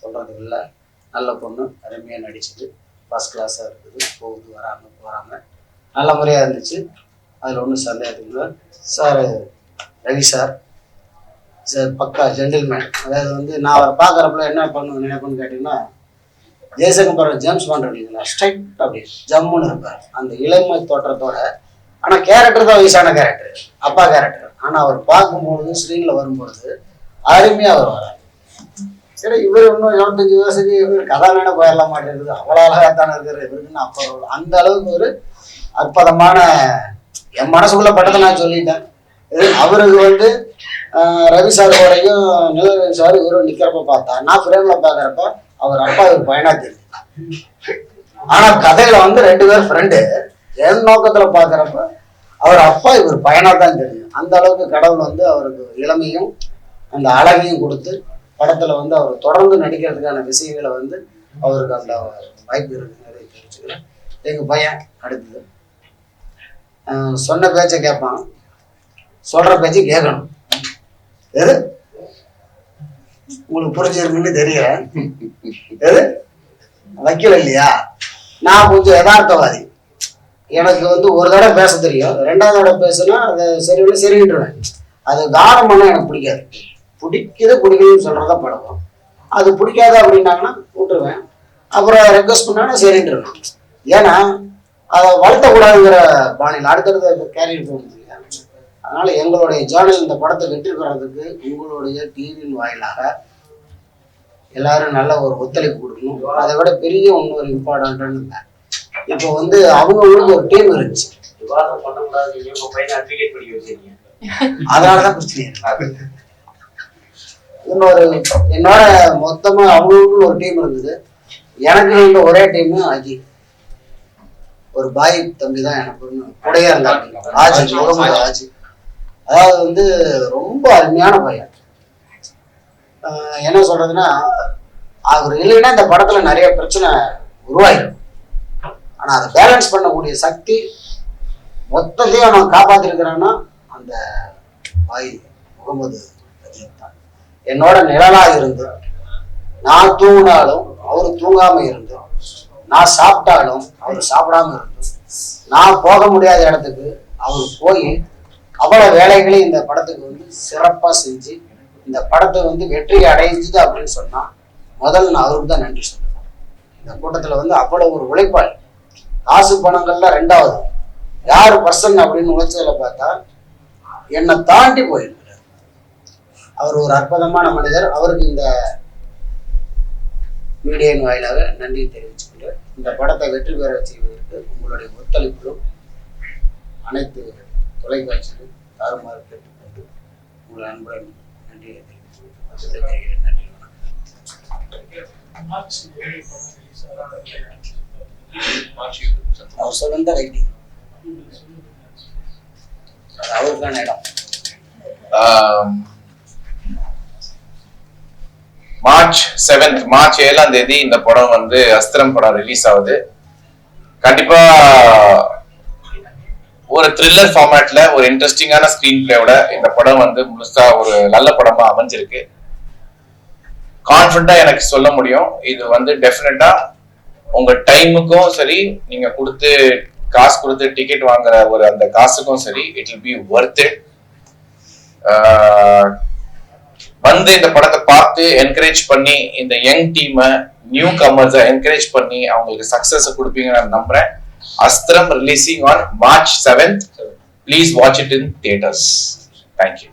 சொல்கிறதுக்கு இல்லை. நல்ல பொண்ணு, அருமையாக நடிச்சுது, ஃபர்ஸ்ட் கிளாஸாக இருக்குது, போகுது போகிறாங்க நல்ல முறையாக இருந்துச்சு. அதில் ஒன்றும் சந்தேகத்துக்கு இல்லை. சார் ரவி சார் பக்கா ஜென்டில்மேன். அதாவது வந்து நான் அவரை பார்க்குறப்பல என்ன நினைப்பேன்னு கேட்டிங்கன்னா, ஜெய்சங்கர் ஜேம்ஸ் பாண்ட் அப்படிங்களா, ஸ்ட்ரைட் அப்படி ஜம்முன்னு இருப்பார் அந்த இளமை தோற்றத்தோட. ஆனால் கேரக்டர் தான் வயசான கேரக்டர், அப்பா கேரக்டர். ஆனால் அவர் பார்க்கும்பொழுது ஸ்க்ரீனில் வரும்பொழுது அருமையாக வருவார். சரி, இவர் இன்னும் 75 வயசுக்கு இவர் கதாநாயகனா போயிடலாம் மாட்டேங்குது, அவ்வளோ அழகாகத்தானே இருக்கிற இவருக்குன்னு அப்போ அந்த அளவுக்கு ஒரு அற்புதமான என் மனசுக்குள்ள பட்டதை நான் சொல்லிட்டேன். அவருக்கு வந்து ரவி சாரோடையும் நிலரவி சார் இவரும் நிற்கிறப்ப பார்த்தா, நான் ஃப்ரேம்ல பார்க்குறப்ப அவர் அப்பா இவர் பையனா தெரியுது. ஆனால் கதையில வந்து 2 பேர் ஃப்ரெண்டு. என் நோக்கத்தில் பார்க்குறப்ப அவர் அப்பா இவர் பையனா தான் தெரியும். அந்த அளவுக்கு கடவுள் வந்து அவருக்கு இளமையும் அந்த அழகையும் கொடுத்து படத்தில் வந்து அவர் தொடர்ந்து நடிக்கிறதுக்கான விஷயங்களை வந்து அவருக்கு அந்த வாய்ப்பு இருக்குங்கிறத தெரிஞ்சுக்கிறேன். எங்கள் பையன் அடுத்தது சொன்ன பேச்சை கேட்பான், சொல்ற பேச்சு கேட்கணும். எது உங்களுக்கு புரிஞ்சிருக்குன்னு தெரியல. எது வக்கீல் இல்லையா, நான் கொஞ்சம் யதார்த்தவாதி. எனக்கு வந்து ஒரு தடவை பேச தெரியும், 2வது தடவை பேசுனா அதை சரின்றுவேன். அது காரம் பண்ண எனக்கு பிடிக்காது. பிடிக்குதுன்னு சொல்றதா பழக்கம். அது பிடிக்காது அப்படின்னாங்கன்னா விட்டுருவேன். அப்புறம் ரெக்வஸ்ட் பண்ணாங்கன்னா சரின்றுவேன். ஏன்னா அதை வளர்த்தக்கூடாதுங்கிற பாணியில் அடுத்தடுத்த கேரியர் போகுது. அதனால எங்களுடைய ஜேர்னல் இந்த படத்தை வெற்றி பெறதுக்கு உங்களுடைய டிவியின் வாயிலாக எல்லாரும் நல்ல ஒரு ஒத்துழைப்பு கொடுக்கணும். அதை விட பெரிய இன்னொரு இம்பார்ட்டன்ட்னு இல்லை, இப்போ வந்து அவங்களுக்கு ஒரு டீம் இருந்துச்சு. விவாதம் பண்ணக்கூடாது, அட்வொகேட் படிக்க வச்சிருக்கீங்க, அதனாலதான் பிரச்சனை. இன்னொரு என்னோட மொத்தமா அவங்களுக்கும் ஒரு டீம் இருந்தது, எனக்கு இருந்த ஒரே டீம் அஜித். ஒரு பாய் தம்பி தான் எனக்கு கூடயே இருந்தாங்க, ஆஜி. அதாவது வந்து ரொம்ப அருமையான பையன். என்ன சொல்றதுன்னா, அவர் இல்லைன்னா இந்த படத்துல நிறைய பிரச்சனை உருவாயிடும். ஆனா அதை பேலன்ஸ் பண்ணக்கூடிய சக்தி மொத்தத்தையும் அவன் காப்பாத்திருக்கிறான்னா அந்த பாய் முகமது அஜித் தான். என்னோட நிழலா இருந்து, நான் தூங்கினாலும் அவரு தூங்காம இருந்து, நான் சாப்பிட்டாலும் அவர் சாப்பிடாம இருந்து, நான் போக முடியாத இடத்துக்கு அவர் போய் அவ்வளவு வேலைகளையும் இந்த படத்துக்கு வந்து சிறப்பா செஞ்சு இந்த படத்தை வந்து வெற்றி அடைஞ்சுது அப்படின்னு சொன்னா முதல்ல நான் அவருக்கு தான் நன்றி சொல்லுவேன். இந்த கூட்டத்துல வந்து அவ்வளவு ஒரு உழைப்பாளி. காசு பணங்கள்ல 2வது யாரு பர்சன் அப்படின்னு உழைச்சதுல பார்த்தா என்னை தாண்டி போயிருக்கிறார். அவர் ஒரு அற்புதமான மனிதர். அவருக்கு இந்த மீடியின் வாயிலாக நன்றி தெரிவிச்சுக்கொண்டு இந்த படத்தை வெற்றி பெற செய்வதற்கு உங்களுடைய ஒத்துழைப்பிலும் அனைத்து தொலைக்காட்சியிலும் தாறுமாறு கேட்டுக்கொண்டு உங்கள் அன்புடன் நன்றியை தெரிவித்துக் நன்றி. அவர் சொல்லுந்த ரைட்டிங் அவருக்கான இடம். மார்ச் 7ஆம் தேதி இந்த படம் வந்து அஸ்திரம் படம் ரிலீஸ் ஆகுது. கண்டிப்பா ஒரு த்ரில்லர் ஃபார்மேட்ல ஒரு இன்ட்ரெஸ்டிங்கான ஸ்கிரீன் பிளேயோட இந்த படம் வந்து முழுசா ஒரு நல்ல படமா அமைஞ்சிருக்கு. கான்ஃபிடண்டா எனக்கு சொல்ல முடியும், இது வந்து டெஃபினட்டா உங்க டைமுக்கும் சரி, நீங்க கொடுத்து காசு கொடுத்து டிக்கெட் வாங்குற ஒரு அந்த காசுக்கும் சரி, it will be Worth it. வந்து இந்த படத்தை பார்த்து என்கரேஜ் பண்ணி இந்த யங் டீமை, நியூ கமர்ஸை என்கரேஜ் பண்ணி அவங்களுக்கு சக்சஸ் கொடுப்பீங்கன்னு நான் நம்புறேன். Astram releasing on March 7th. Please watch it in theaters. Thank you.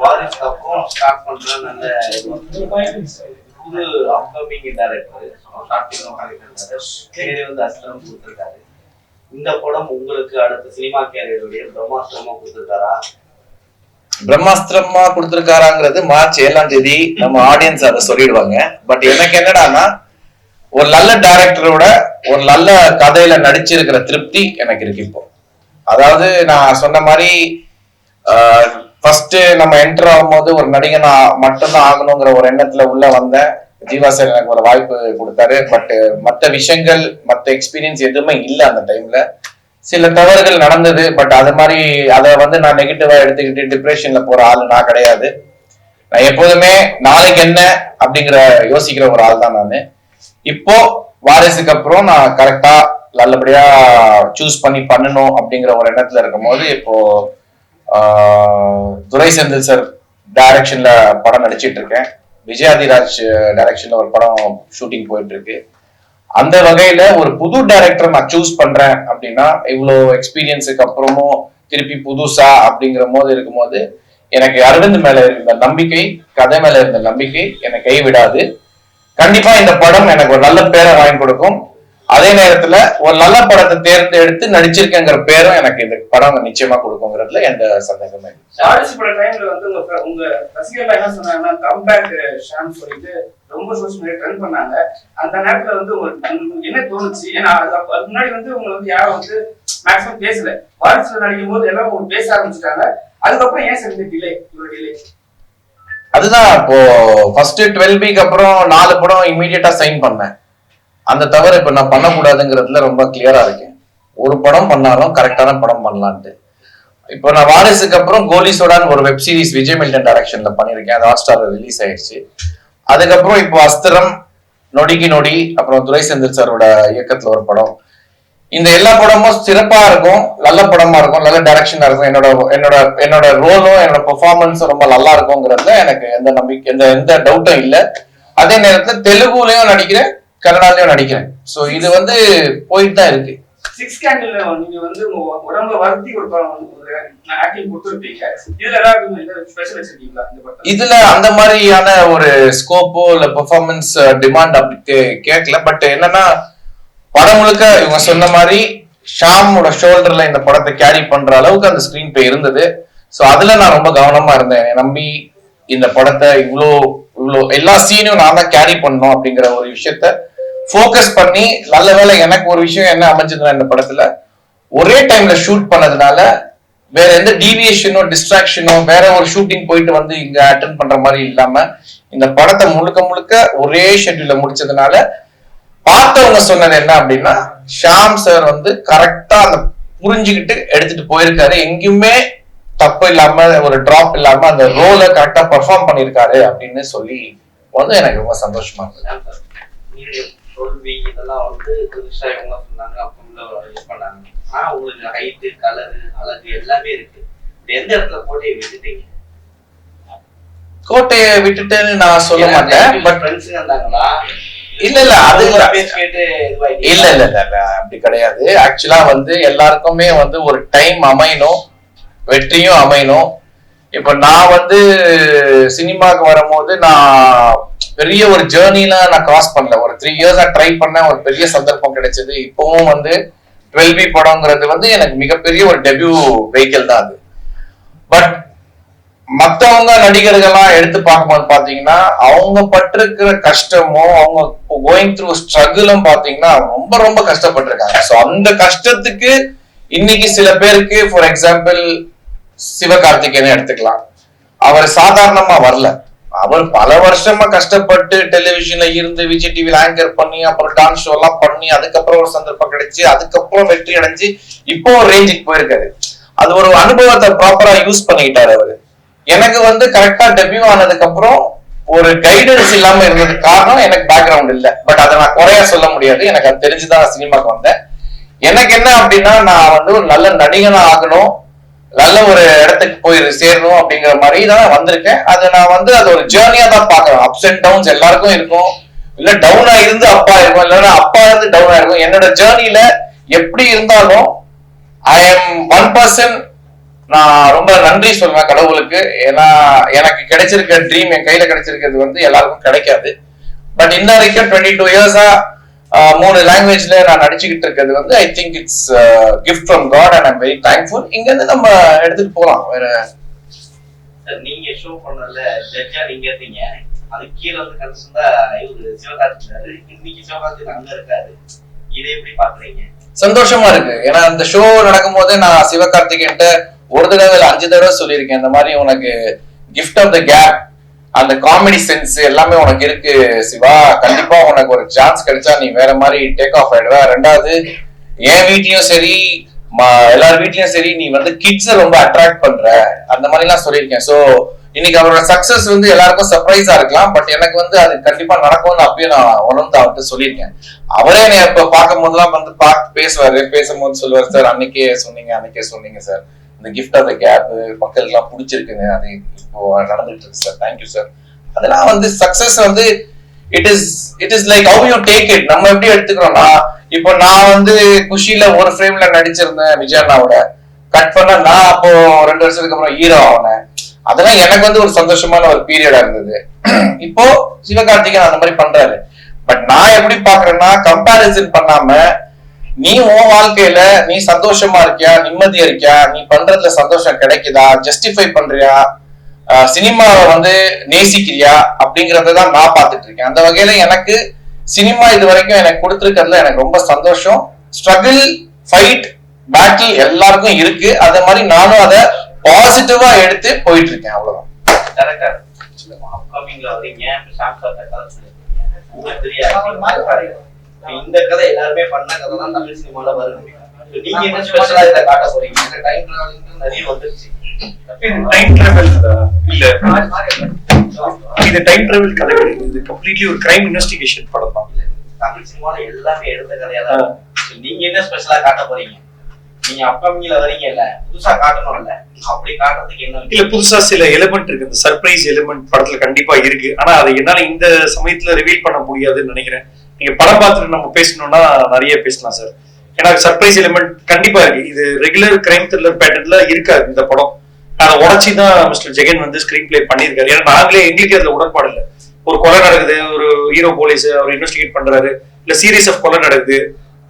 வாரிசுக்கு அப்புறம் ஸ்டார்ட் பண்ற நல்ல புது அப்கமிங் டைரக்டர் பேரு வந்து அஸ்திரம் கொடுத்திருக்காரு. இந்த படம் உங்களுக்கு அடுத்த சினிமா கேரியருடைய பிரம்மாஸ்திரமா கொடுத்திருக்காரா? பிரம்மாஸ்திரமா கொடுத்திருக்காராங்கிறது மார்ச் 7ஆம் தேதி நம்ம ஆடியன்ஸ் அதை சொல்லிடுவாங்க. பட் எனக்கு என்னடானா, ஒரு நல்ல டைரக்டரோட ஒரு நல்ல கதையில நடிச்சிருக்கிற திருப்தி எனக்கு இருக்கு இப்போ. அதாவது நான் சொன்ன மாதிரி ஃபர்ஸ்ட் நம்ம என்டர் ஆகும்போது ஒரு நடிகனா மட்டும்தான் ஆகணுங்கிற ஒரு எண்ணத்துல உள்ள வந்தேன். ஜீவா சார் எனக்கு ஒரு வாய்ப்பு கொடுத்தாரு. பட் மற்ற விஷயங்கள், மற்ற எக்ஸ்பீரியன்ஸ் எதுவுமே இல்லை அந்த டைம்ல. சில தவறுகள் நடந்தது. பட் அது மாதிரி அதை வந்து நான் நெகட்டிவா எடுத்துக்கிட்டு டிப்ரெஷன்ல போற ஆளு நான் கிடையாது. நான் எப்போதுமே நாளைக்கு என்ன அப்படிங்கிற யோசிக்கிற ஒரு ஆள் தான் நானு. இப்போ வாரிசுக்கு அப்புறம் நான் கரெக்டா நல்லபடியா சூஸ் பண்ணி பண்ணணும் அப்படிங்கிற ஒரு எண்ணத்துல இருக்கும் போது இப்போ துரை செந்தில் சார் டைரக்ஷன்ல படம் நடிச்சிட்டு இருக்கேன். விஜயாதிராஜ் டைரக்ஷன்ல ஒரு படம் ஷூட்டிங் போயிட்டு இருக்கு. அந்த வகையில ஒரு புது டைரக்டர் நான் சூஸ் பண்றேன் அப்படின்னா இவ்வளோ எக்ஸ்பீரியன்ஸுக்கு அப்புறமும் திருப்பி புதுசா அப்படிங்கிற போது இருக்கும்போது எனக்கு அரவிந்த் மேல இருந்த நம்பிக்கை, கதை மேல இருந்த நம்பிக்கை என்னை கைவிடாது. கண்டிப்பா இந்த படம் எனக்கு ஒரு நல்ல பேரை வாங்கி கொடுக்கும். அதே நேரத்துல ஒரு நல்ல படத்தை தேர்ந்தெடுத்து நடிச்சிருக்கேங்கிற பேரும் எனக்கு இந்த படம் நிச்சயமா கொடுக்குங்கிறதுல எந்த சந்தேகமே இல்லை. வாரிசு பட டைம்ல வந்து உங்க ரசிகர்கள் என்ன சொன்னாங்கன்னா கம்பேக் ஷாம் சொல்லிட்டு ரொம்ப சோஷியல் மீடியா ட்ரெண்ட் பண்ணாங்க. அந்த நேரத்துல வந்து உங்களுக்கு என்ன தோணுச்சு? ஏன்னா அதுக்கு முன்னாடி வந்து உங்களை வந்து யாரும் வந்து மேக்ஸிமம் பேசல. வாரிசுல நடிக்கும் போது எல்லாம் அவங்க பேச ஆரம்பிச்சுட்டாங்க. அதுக்கப்புறம் ஏன் சார் இந்த டிலே, இவ்வளவு டிலே? அதுதான் இப்போ ஃபர்ஸ்ட் 12 வீக் அப்புறம் 4 படம் இமீடியட்டா சைன் பண்ணேன். அந்த தவிர இப்ப நான் பண்ணக்கூடாதுங்கிறதுல ரொம்ப கிளியரா இருக்கேன். ஒரு படம் பண்ணாலும் கரெக்டான படம் பண்ணலான்ட்டு. இப்போ நான் வாரிசுக்கு அப்புறம் கோலி சோடான்னு ஒரு வெப் சீரிஸ் விஜய் மில்டன் டைரக்ஷன்ல பண்ணிருக்கேன். அது ஹாட்ஸ்டார்ல ரிலீஸ் ஆயிடுச்சு. அதுக்கப்புறம் இப்போ அஸ்திரம், நொடிக்கு நொடி, அப்புறம் துரை செந்தில் சாரோட இயக்கத்துல ஒரு படம். இந்த எல்லா படமும் சிறப்பா இருக்கும், நல்ல படமா இருக்கும், நல்ல டைரக்ஷனா இருக்கும். என்னோட ரோலும் என்னோட பெர்ஃபார்மன்ஸும் ரொம்ப நல்லா இருக்கும்ங்கிறதுல எனக்கு எந்த நம்பிக்கை, எந்த டவுட்டும் இல்லை. அதே நேரத்துல தெலுங்குலயும் நடிக்கிறேன், கன்னடாலையும் நடிக்கிறேன். சோ இது வந்து போயிட்டு தான் இருக்கு. சிக்ஸ் கேண்டில் நீங்க வந்து உடம்ப வருத்தி ஒரு ஆக்டிங் கொடுத்துருப்பீங்க. இதுல ஏதாவது ஸ்பெஷல் வச்சிருக்கீங்களா இந்த படத்துல? இதுல அந்த மாதிரியான ஒரு ஸ்கோப்போ இல்ல பெர்ஃபார்மன்ஸ் டிமாண்ட் அப்படி கேட்கல. பட் என்னன்னா படம் முழுக்க இவங்க சொன்ன மாதிரி ஷாமோட ஷோல்டர்ல இந்த படத்தை கேரி பண்ற அளவுக்கு அந்த ஸ்கிரீன் பிளே இருந்தது. சோ அதுல நான் ரொம்ப கவனமா இருந்தேன். நம்பி இந்த படத்தை இவ்வளோ எல்லா சீனையும் நான் தான் கேரி பண்ணணும் அப்படிங்கிற ஒரு விஷயத்த ஃபோக்கஸ் பண்ணி, நல்ல வேளை எனக்கு ஒரு விஷயம் என்ன அமைஞ்சதுன்னா இந்த படத்துல ஒரே டைம்ல ஷூட் பண்ணதுனால வேற எந்த டீவியேஷனோ டிஸ்ட்ராக்ஷனோ வேற ஒரு ஷூட்டிங் போயிட்டு வந்து இங்க அட்டென்ட் பண்ற மாதிரி இல்லாம இந்த படத்தை முழுக்க ஒரே ஷெட்யூல்ல முடிச்சதுனால பார்த்தவங்க சொன்னது என்ன அப்படின்னா ஷாம் சார் வந்து கரெக்டா அந்த புரிஞ்சுக்கிட்டு எடுத்துட்டு போயிருக்காரு. எங்கேயுமே தப்பு இல்லாம ஒரு டிராப் இல்லாம அந்த ரோலை கரெக்டா பெர்ஃபார்ம் பண்ணிருக்காரு அப்படின்னு சொல்லி வந்து எனக்கு ரொம்ப சந்தோஷமா இருக்கு. தோல்வி இதெல்லாம் வந்து புதுசா இவங்க சொன்னாங்க, அப்போ இது பண்ணாங்க. ஆனா உங்களுக்கு ஹைட்டு, கலரு, அழகு எல்லாமே இருக்கு. எந்த இடத்துல கோட்டையை விட்டுட்டீங்க? கோட்டையை விட்டுட்டேன்னு நான் சொல்ல மாட்டேன். பட் ஃப்ரெண்ட்ஸுங்க இருந்தாங்களா? இல்ல அது பேர் கேட்டு இல்ல அப்படி கிடையாது. ஆக்சுவலா வந்து எல்லாருக்குமே வந்து ஒரு டைம் அமையணும், வெற்றியும் அமையணும். இப்ப நான் வந்து சினிமாவுக்கு வரும்போது நான் பெரிய ஒரு ஜேர்னில நான் கிராஸ் பண்ணல. ஒரு 3 இயர்ஸா ட்ரை பண்ண ஒரு பெரிய சந்தர்ப்பம் கிடைச்சது. இப்பவும் வந்து 12B படம்ங்கிறது வந்து எனக்கு மிகப்பெரிய ஒரு டெபியூ வெஹிக்கிள் தான் அது. பட் மத்தவங்க நடிகர்கள்லாம் எடுத்து பார்க்கும்போது பாத்தீங்கன்னா அவங்க பட்டிருக்கிற கஷ்டமும் அவங்க கோயிங் த்ரூ ஸ்ட்ரகிளும் பாத்தீங்கன்னா ரொம்ப கஷ்டப்பட்டிருக்காங்க. ஸோ அந்த கஷ்டத்துக்கு இன்னைக்கு சில பேருக்கு, ஃபார் எக்ஸாம்பிள் சிவகார்த்திகேயன் எடுத்துக்கலாம். அவர் சாதாரணமா வரல. அவர் பல வருஷமா கஷ்டப்பட்டு டெலிவிஷன்ல இருந்து விஜய் டிவில ஆங்கர் பண்ணி அப்புறம் டான்ஸ் ஷோ எல்லாம் பண்ணி அதுக்கப்புறம் ஒரு சந்தர்ப்பம் கிடைச்சு அதுக்கப்புறம் வெற்றி அடைஞ்சு இப்போ ஒரு ரேஞ்சுக்கு போயிருக்காரு. அது ஒரு அனுபவத்தை ப்ராப்பரா யூஸ் பண்ணிக்கிட்டாரு அவரு. எனக்கு வந்து கரெக்டா டெபியூ ஆனதுக்கு அப்புறம் ஒரு கைடன்ஸ் இல்லாம இருந்ததுக்கு காரணம் எனக்கு பேக்ரவுண்ட் இல்லை. பட் அதை நான் குறையா சொல்ல முடியாது. எனக்கு அது தெரிஞ்சுதான் சினிமாக்கு வந்தேன். எனக்கு என்ன அப்படின்னா நான் வந்து ஒரு நல்ல நடிகனா ஆகணும், நல்ல ஒரு இடத்துக்கு போய் சேரணும் அப்படிங்கிற மாதிரி தான் வந்திருக்கேன். அதை நான் வந்து அது ஒரு ஜேர்னியா தான் பாக்குறேன். அப்ஸ் அண்ட் டவுன்ஸ் எல்லாருக்கும் இருக்கும். இல்ல டவுனா இருந்து அப்பா இருக்கும், இல்லைன்னா அப்பா இருந்து டவுனா இருக்கும். என்னோட ஜேர்னில எப்படி இருந்தாலும் ஐ எம் 1%. நான் ரொம்ப நன்றி சொல்லுவேன் கடவுளுக்கு. ஏன்னா எனக்கு கிடைச்சிருக்க ட்ரீம், என் கையில கிடைச்சிருக்கிறது வந்து எல்லாருக்கும் கிடைக்காது. பட் இன்ன வரைக்கும் 22 இயர்ஸா 3 லாங்குவேஜ்ல நான் நடிச்சுக்கிட்டு இருக்கிறது வந்து I think it's gift from God and I'm very thankful. இங்க இருந்து நம்ம எடுத்துட்டு போலாம். வேற நீங்க ஷோ பண்ணல ஜட்ஜா நீங்க இருந்தீங்க, அது கீழே வந்து கன்சர்ன்டா இவரு சிவகார்த்திகாரு, இன்னைக்கு சிவகார்த்திகேயன் அங்க இருக்காரு. இதை எப்படி பாக்குறீங்க? சந்தோஷமா இருக்கு. ஏன்னா அந்த ஷோ நடக்கும் போது நான் சிவகார்த்திகேயன்ட்ட ஒரு தடவை 5 தடவை சொல்லியிருக்கேன், இந்த மாதிரி உனக்கு கிஃப்ட் ஆஃப் த கேப், அந்த காமெடி சென்ஸ் எல்லாமே உனக்கு இருக்கு சிவா, கண்டிப்பா உனக்கு ஒரு சான்ஸ் கிடைச்சா நீ வேற மாதிரி டேக் ஆஃப் ஆயிடுவ. 2வது என் வீட்லயும் சரி எல்லார் வீட்லயும் சரி நீ வந்து கிட்ஸை ரொம்ப அட்ராக்ட் பண்ற அந்த மாதிரி எல்லாம் சொல்லியிருக்கேன். சோ இன்னைக்கு அவரோட சக்சஸ் வந்து எல்லாருக்கும் சர்ப்ரைஸா இருக்கலாம். பட் எனக்கு வந்து அது கண்டிப்பா நடக்கும்னு அப்பயே நான் உணர்ந்து அவர்கிட்ட சொல்லியிருக்கேன். அவரே என்னை இப்ப பார்க்கும் போதெல்லாம் வந்து பார்த்து பேசுவாரு. பேசும்போது சொல்லுவார், சார் அன்னைக்கே சொன்னீங்க சார், இந்த கிஃப்ட் ஆஃப் த கேப் மக்களுக்கு எல்லாம் பிடிச்சிருக்குங்க, அது இப்போ நடந்துட்டு இருக்கு சார், தேங்க்யூ சார். அதெல்லாம் வந்து சக்சஸ் வந்து it is like how you take it. நம்ம எப்படி எடுத்துக்கிறோம்னா, இப்போ நான் வந்து குஷியில ஒரு ஃப்ரேம்ல நடிச்சிருந்தேன் விஜய் அண்ணாவோட, கட் பண்ண நான் அப்போ 2 வருஷத்துக்கு அப்புறம் ஹீரோ ஆனேன். அதெல்லாம் எனக்கு வந்து ஒரு சந்தோஷமான ஒரு பீரியடா இருந்தது. இப்போ சிவகார்த்திகேயன் அந்த மாதிரி பண்றாரு. பட் நான் எப்படி பாக்குறேன்னா, கம்பேரிசன் பண்ணாம நீ உன் வாழ்க்கையில நீ சந்தோஷமா இருக்கியா, நிம்மதியா இருக்கியா, நீ பண்றதுல சந்தோஷம் கிடைக்குதா, ஜஸ்டிஃபை பண்றியா, சினிமாவை வந்து நேசிக்கிறியா அப்படிங்கறதான் நான் பார்த்துட்டு இருக்கேன். அந்த வகையில எனக்கு சினிமா இது வரைக்கும் எனக்கு கொடுத்துருக்கிறதுல எனக்கு ரொம்ப சந்தோஷம். ஸ்ட்ரகிள், ஃபைட், பேட்டில் எல்லாருக்கும் இருக்கு. அதே மாதிரி நானும் அதை பாசிட்டிவா எடுத்து போயிட்டு இருக்கேன். அவ்வளவுதான். இந்த கதை எல்லாருமே பண்ண கதை தான் தமிழ் சினிமால வரும். நீங்க என்ன ஸ்பெஷலா இத காட்ட போறீங்க? இந்த டைம் டிராவலிங் நிறைய வந்துருச்சு. டைம் டிராவல் இல்ல, இது டைம் டிராவல் கதை கிடையாது. இது கம்ப்ளீட்லி ஒரு கிரைம் இன்வெஸ்டிகேஷன் படம் தான். தமிழ் சினிமால எல்லாமே எடுத்த கதையா தான். நீங்க என்ன ஸ்பெஷலா காட்ட போறீங்க? நீங்க அப்கமிங்ல வரீங்கல்ல, புதுசா காட்டணும்ல, அப்படி காட்டுறதுக்கு என்ன இல்ல, புதுசா சில எலிமெண்ட் இருக்கு. இந்த சர்ப்ரைஸ் எலிமெண்ட் படத்துல கண்டிப்பா இருக்கு. ஆனா அதை என்னால இந்த சமயத்துல ரிவீல் பண்ண முடியாதுன்னு நினைக்கிறேன். நீங்க படம் பார்த்துட்டு நம்ம பேசணும்னா நிறைய பேசலாம் சார். ஏன்னா சர்ப்ரைஸ் எலிமெண்ட் கண்டிப்பா இருக்கு. இது ரெகுலர் கிரைம் த்ரில்லர் பேட்டர்ன்ல இருக்காது இந்த படம். அதை உடச்சிதான் மிஸ்டர் ஜெகன் வந்து ஸ்கிரீன் பிளே பண்ணியிருக்காரு. ஏன்னா நாங்களே எங்களுக்கு அதுல உடன்பாடு இல்லை. ஒரு கொலை நடக்குது, ஒரு ஹீரோ போலீஸ் அவர் இன்வெஸ்டிகேட் பண்றாரு, இல்ல சீரீஸ் ஆஃப் கொலை நடக்குது,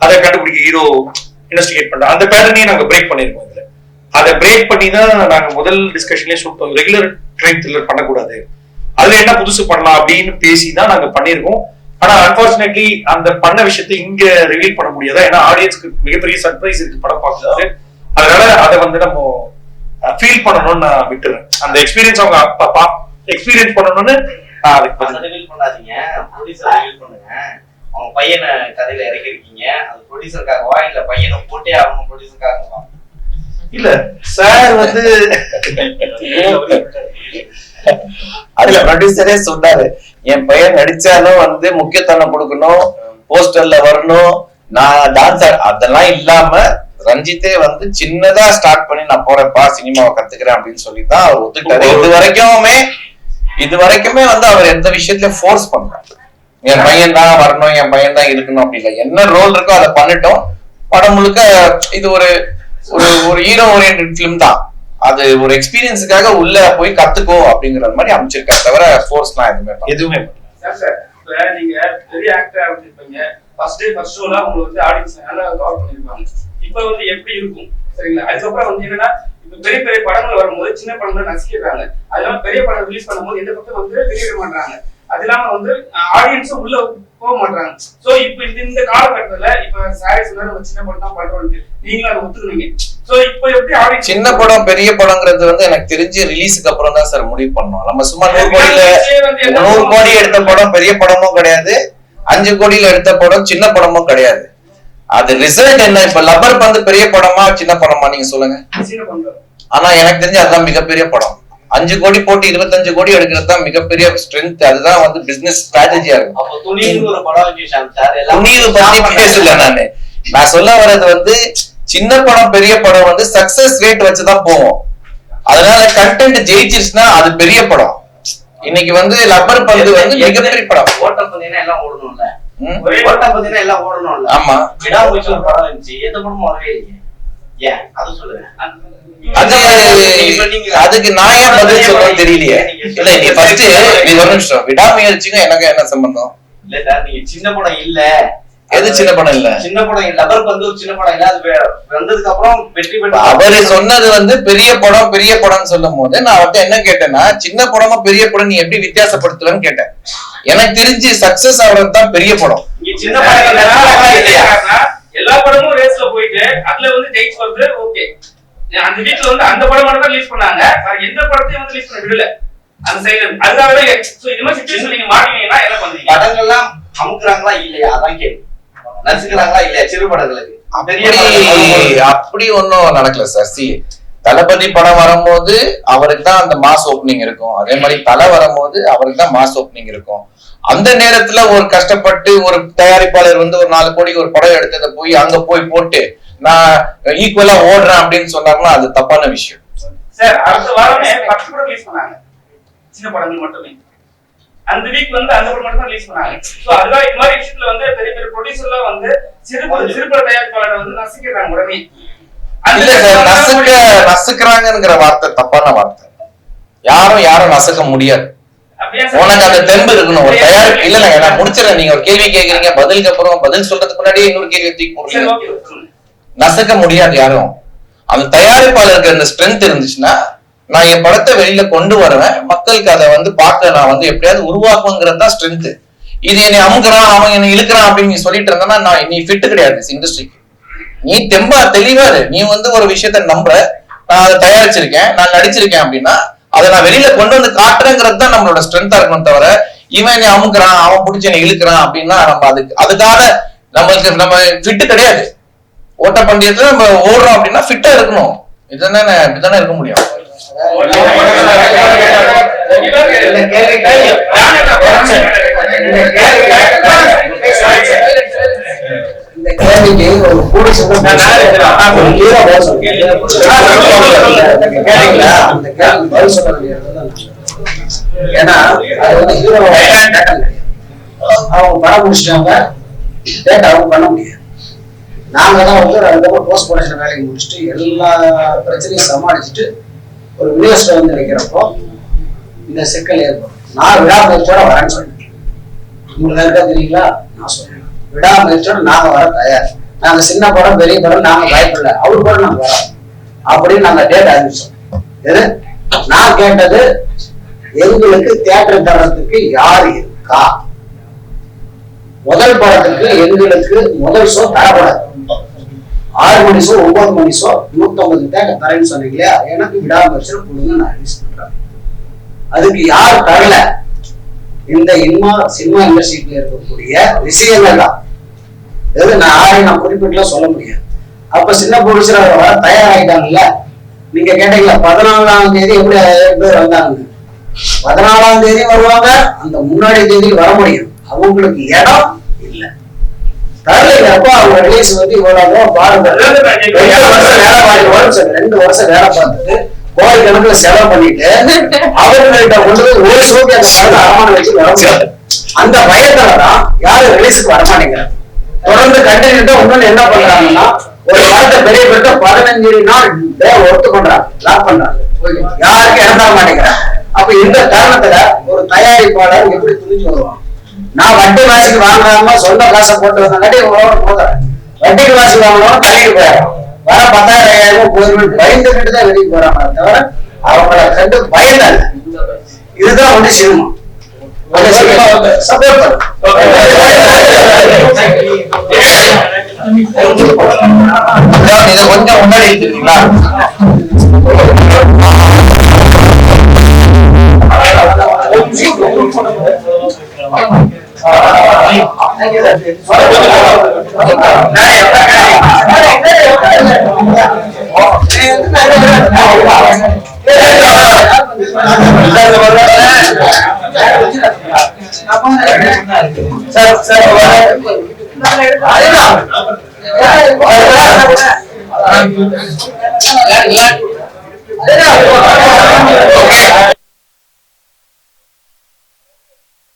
அதை கண்டுபிடிக்க ஹீரோ இன்வெஸ்டிகேட் பண்றாரு. அந்த பேட்டர்னையும் நாங்க பிரேக் பண்ணிருக்கோம். இதுல அதை பிரேக் பண்ணி தான் நாங்க முதல் டிஸ்கஷன்லயே சொல்லிட்டோம், ரெகுலர் கிரைம் த்ரில்லர் பண்ணக்கூடாது, அதுல என்ன புதுசு பண்ணலாம் அப்படின்னு பேசி தான் நாங்க பண்ணிருக்கோம். ஆனா அன்பார்ச்சுனேட்லி அந்த பண்ண விஷயத்தை இங்க ரிவீல் பண்ண முடியாதா, ஏன்னா ஆடியன்ஸ்க்கு மிகப்பெரிய சர்ப்ரைஸ் இருக்கு படம் பார்க்கும்போது. அதனால அதை வந்து நம்ம ஃபீல் பண்ணணும்னு நான் விட்டுறேன். அந்த எக்ஸ்பீரியன்ஸ் அவங்க எக்ஸ்பீரியன்ஸ் பண்ணணும்னு ரிவீல் பண்ணாதீங்க, ப்ரொடியூசர் ரிவீல் பண்ணுங்க. அவங்க பையனை கதையில இறக்கி இருக்கீங்க, அது ப்ரொடியூசருக்காகவா இல்ல பையனை போட்டே ஆகணும் ப்ரொடியூசருக்காகவா? இல்ல சார் வந்து அதுல ப்ரொடியூசரே சொன்னாரு, என் பையன் நடிச்சாலும் வந்து முக்கியத்துவம் கொடுக்கணும், போஸ்டர்ல வரணும், நான் டான்ஸர் அதெல்லாம் இல்லாம ரஞ்சித்தே வந்து சின்னதா ஸ்டார்ட் பண்ணி நான் போறேன்ப்பா சினிமாவை கத்துக்கிறேன் அப்படின்னு சொல்லிதான் அவர் ஒத்துக்கிட்டாரு. இது வரைக்குமே வந்து அவர் எந்த விஷயத்துல ஃபோர்ஸ் பண்றாரு, என் பையன் தான் வரணும், என் பையன் தான் இருக்கணும் அப்படி இல்லை. என்ன ரோல் இருக்கோ அதை பண்ணிட்டோம். படம் முழுக்க இது ஒரு ஒரு ஹீரோ ஓரியன்டட் ஃபிலிம் தான். அது ஒரு எக்ஸ்பீரியன்ஸுக்காக உள்ள போய் கத்துக்கோ அப்படிங்கிற மாதிரி அமைச்சிருக்காரு, தவிர ஃபோர்ஸ்லாம் எதுவுமே சார். நீங்க பெரிய ஆக்டரா இருப்பீங்க, ஃபர்ஸ்ட் ஷோல உங்களுக்கு வந்து ஆடியன்ஸ் நல்லா கவர் பண்ணிருப்பாங்க. இப்ப வந்து எப்படி இருக்கும் சரிங்களா? அதுக்கப்புறம் வந்து என்னன்னா, இப்ப பெரிய பெரிய படங்கள் வரும்போது சின்ன படங்களை நசிக்கிறாங்க. அது இல்லாம பெரிய படம் ரிலீஸ் பண்ணும்போது எந்த பக்கம் வந்து வெளியிட மாட்டாங்க. அது இல்லாம வந்து ஆடியன்ஸும் உள்ள போக மாட்டாங்க. சோ இப்ப இந்த காலகட்டத்துல இப்ப சாரி சொன்னாரு நம்ம சின்ன படம் தான் பண்றோம், நீங்களும் அதை ஒத்துக்குவீங்க. சோ இப்ப எப்படி ஆடியன்ஸ் சின்ன படம் பெரிய படங்கிறது வந்து எனக்கு தெரிஞ்சு ரிலீஸுக்கு அப்புறம் தான் சார் முடிவு பண்ணோம். நம்ம சும்மா 100 கோடி எடுத்த படம் பெரிய படமும் கிடையாது, 5 கோடியில எடுத்த படம் சின்ன படமும் கிடையாது. அது ரிசல்ட் என்ன? இப்ப லப்பர் வந்து பெரிய படமா சின்ன படமா நீங்க சொல்லுங்க. ஆனா எனக்கு தெரிஞ்சு அதுதான் மிகப்பெரிய படம். 5 கோடி போட்டு 25 கோடி எடுக்கிறது தான் மிகப்பெரிய ஸ்ட்ரென்த். அதுதான் வந்து பிசினஸ் ஸ்ட்ராட்டஜியா இருக்கும். துணிவு பத்தி பேசல நான் சொல்ல வர்றது வந்து சின்ன படம் பெரிய படம் வந்து சக்சஸ் ரேட் வச்சுதான் போவோம். அதனால கண்டென்ட் ஜெயிச்சிருச்சுன்னா அது பெரிய படம். இன்னைக்கு வந்து லப்பர் பந்து வந்து மிகப்பெரிய படம். ஓட்டம் பந்தீங்கன்னா எல்லாம் ஓடணும்ல, ஓட்டம் பந்தீங்கன்னா எல்லாம் ஓடணும்ல. ஆமா, விடாமுயற்சி ஒரு படம் இருந்துச்சு, எந்த படமும் வரவே இல்லையே. ஏன் அது சொல்லுங்க. அதுக்கு நான் ஏன் பதில் சொல்லணும்னு தெரியலையே. இல்ல நீ ஃபர்ஸ்ட் நீ ஒரு நிமிஷம், விடாமுயற்சிக்கும் எனக்கு என்ன சம்பந்தம்? இல்ல சார், நீங்க சின்ன படம் இல்ல, எது சின்ன படம் இல்ல? சின்ன படம் இல்ல, லப்பர் வந்து ஒரு சின்ன படம் இல்ல, அது வந்ததுக்கு அப்புறம் வெற்றி பெற்ற. அவரு சொன்னது வந்து பெரிய படம் சொல்லும் போது நான் அவர்கிட்ட என்ன கேட்டேன்னா, சின்ன படமா பெரிய படம் நீ எப்படி வித்தியாசப்படுத்துவன்னு கேட்டேன். எனக்கு தெரிஞ்சு சக்சஸ் ஆகிறது தான் பெரிய படம். சின்ன படம் இல்லையா? எல்லா படமும் ரேஸ்ல போயிட்டு அதுல வந்து ஜெயிச்சு வருது. ஓகே, அந்த வீட்ல வந்து அந்த படம் மட்டும் தான் ரிலீஸ் பண்ணாங்க, எந்த படத்தையும் வந்து ரிலீஸ் பண்ண விடல அந்த சைடுல. அதுக்காகவே இந்த மாதிரி சிச்சுவேஷன் நீங்க மாட்டீங்கன்னா என்ன பண்ணுவீங்க? படங்கள்லாம் அமுக்குறாங்களா இல்லையா அதான் கேள்வி. நசுக்குறாங்களா இல்லையா சிறு படங்களுக்கு? அப்படி ஒன்னும் நடக்கல சார். தளபதி படம் வரும்போது அவருக்கு தான் அந்த மாஸ் ஓப்பனிங் இருக்கும். அதே மாதிரி தலை வரும்போது அவருக்கு தான் மாஸ் ஓப்பனிங் இருக்கும். அந்த நேரத்துல ஒரு கஷ்டப்பட்டு ஒரு தயாரிப்பாளர் வந்து ஒரு 4 கோடிக்கு ஒரு படம் எடுத்ததை போய் அங்க போய் போட்டு நான் ஈக்குவலா ஓடுறேன் அப்படின்னு சொன்னாங்கன்னா அது தப்பான விஷயம் சார். அடுத்த வாரமே 10 படம் ரிலீஸ் பண்ணாங்க, சின்ன படங்கள் மட்டுமே. அந்த வீக் வந்து அந்த படம் மட்டும் தான் ரிலீஸ் பண்ணாங்க. சோ அதுதான் இந்த மாதிரி விஷயத்துல வந்து பெரிய பெரிய ப்ரொடியூசர்லாம் வந்து சிறுபட தயாரிப்பாளரை வந்து நசுக்கிறாங்க உடனே. இல்ல சார், நசுக்கிறாங்கிற வார்த்தை தப்பான வார்த்தை. யாரும் நசுக்க முடியாது. உனக்கு அந்த தெம்பு இருக்கணும். ஒரு தயாரிப்பு இல்ல நான் முடிச்சிடறேன். நீங்க ஒரு கேள்வி கேட்கறீங்க, பதிலுக்கு அப்புறம் பதில் சொல்றதுக்கு முன்னாடி இன்னொரு கேள்வி தூக்கி போடுறீங்க. நசுக்க முடியாது யாரும். அந்த தயாரிப்பாளருக்கு அந்த ஸ்ட்ரென்த் இருந்துச்சுன்னா நான் என் படத்தை வெளியில கொண்டு வருவேன், மக்களுக்கு அதை வந்து பார்க்க நான் வந்து எப்படியாவது உருவாக்குங்கிறது தான் ஸ்ட்ரென்த். இது என்னை அமுக்குறான் அவன் என்னை இழுக்கிறான் அப்படின்னு நீ சொல்லிட்டு இருந்தா நான் நீ ஃபிட் கிடையாது இண்டஸ்ட்ரிக்கு. நீ தெம்பா தெளிவாரு. நீ வந்து ஒரு விஷயத்த நம்புற, நான் அதை தயாரிச்சிருக்கேன், நான் நடிச்சிருக்கேன் அப்படின்னா அதை நான் வெளியில கொண்டு வந்து காட்டுறேங்கிறது தான் நம்மளோட ஸ்ட்ரென்த்தா இருக்கணும். தவிர இவன் என்னை அமுக்குறான் அவன் பிடிச்சி என்னை இழுக்கிறான் அப்படின்னா நம்ம அதுக்காக நம்ம ஃபிட் கிடையாது. ஓட்ட பந்தயத்துல நம்ம ஓடுறோம் அப்படின்னா ஃபிட்டா இருக்கணும். இதுதானே இப்படிதானே இருக்க முடியும். இந்த கேள்விக்கு ஒரு கூட ஏன்னா அது வந்து ஹீரோ அவங்க படம் முடிச்சிட்டாங்க, டேட் அவங்க பண்ண முடியாது. நாங்க தான் வந்து அதுக்கப்புறம் போஸ்ட் ப்ரொடக்ஷன் வேலைக்கு முடிச்சுட்டு எல்லா பிரச்சனையும் சமாளிச்சுட்டு ஒரு இன்வெஸ்டர் வந்து நிற்கிறப்போ இந்த சிக்கல் ஏற்படும். நான் விடாமுயற்சியோட வரேன்னு சொன்னேன். உங்களுக்கு இருக்கா தெரியுங்களா? நான் சொன்னேன் விடாமுயற்சியோட நாங்க வர தயார். நாங்க சின்ன படம் பெரிய படம் நாங்க பயப்படல, அவரு கூட நாங்க வரோம் அப்படின்னு நாங்க டேட் அறிவிச்சோம். எது நான் கேட்டது, எங்களுக்கு தியேட்டர் தரத்துக்கு யார் இருக்கா? முதல் படத்துக்கு எங்களுக்கு முதல் ஷோ தரப்படாது. 6 மணி ஷோ 9 மணி ஷோ 150 தேட்டர் தரேன்னு சொன்னீங்க இல்லையா? எனக்கு விடாமுயற்சியோட கொடுங்க, நான் ரிலீஸ் பண்றேன். அதுக்கு யார் தரல? இந்த சினிமா இண்டஸ்ட்ரியில இருக்கக்கூடிய விஷயங்கள் தான். நான் குறிப்பிட்டுலாம் சொல்ல முடியாது. அப்ப சின்ன ப்ரொடியூசர் வர தயாராயிட்டாங்கல்ல. நீங்க கேட்டீங்களா 14ஆம் தேதி எப்படி பேர் வந்தாங்க? 14ஆம் தேதி வருவாங்க, அந்த முன்னாடி தேதி வர முடியும். அவங்களுக்கு இடம் இல்ல, தரலைங்கிறப்ப அவங்க ரிலீஸ் வந்து இவ்வளவு பாருங்க. 2 வருஷம் வேலை பார்த்துட்டு கோடிக்கணக்குல செலவு பண்ணிட்டு அவர்கள்ட்ட கொண்டு போய் ஒரு ஷோக்கு அந்த படத்தை அரமான வச்சு வர முடியாது. அந்த பயத்துலதான் யாரும் ரிலீஸுக்கு வரமாட்டேங்கிறாங்க. தொடர்ந்து கண்டினியூட்டா இன்னொன்னு என்ன பண்றாங்கன்னா, ஒரு படத்தை பெரிய பெற்ற 15 நாள் ஒர்க் பண்றாங்க, லாக் பண்றாங்க, யாருக்கும் இடம் தர மாட்டேங்கிறாங்க. அப்ப இந்த காரணத்துல ஒரு தயாரிப்பாளர் எப்படி துணிஞ்சு வருவான்? நான் வட்டி வாசிக்கு வாங்காம சொந்த காசை போட்டு வந்தாங்காட்டி போதுறேன், வட்டிக்கு வாசி வாங்கணும் தள்ளிட்டு போயிடும். வர 10,000 போயிருவேன் பயந்துகிட்டு தான் வெளியே போறாங்க, தவிர அவங்கள கண்டு பயந்தாங்க. இதுதான் வந்து சினிமா. சப்போர்ட் இதை கொஞ்சம் முன்னாடி எடுத்துருக்கீங்களா? சார்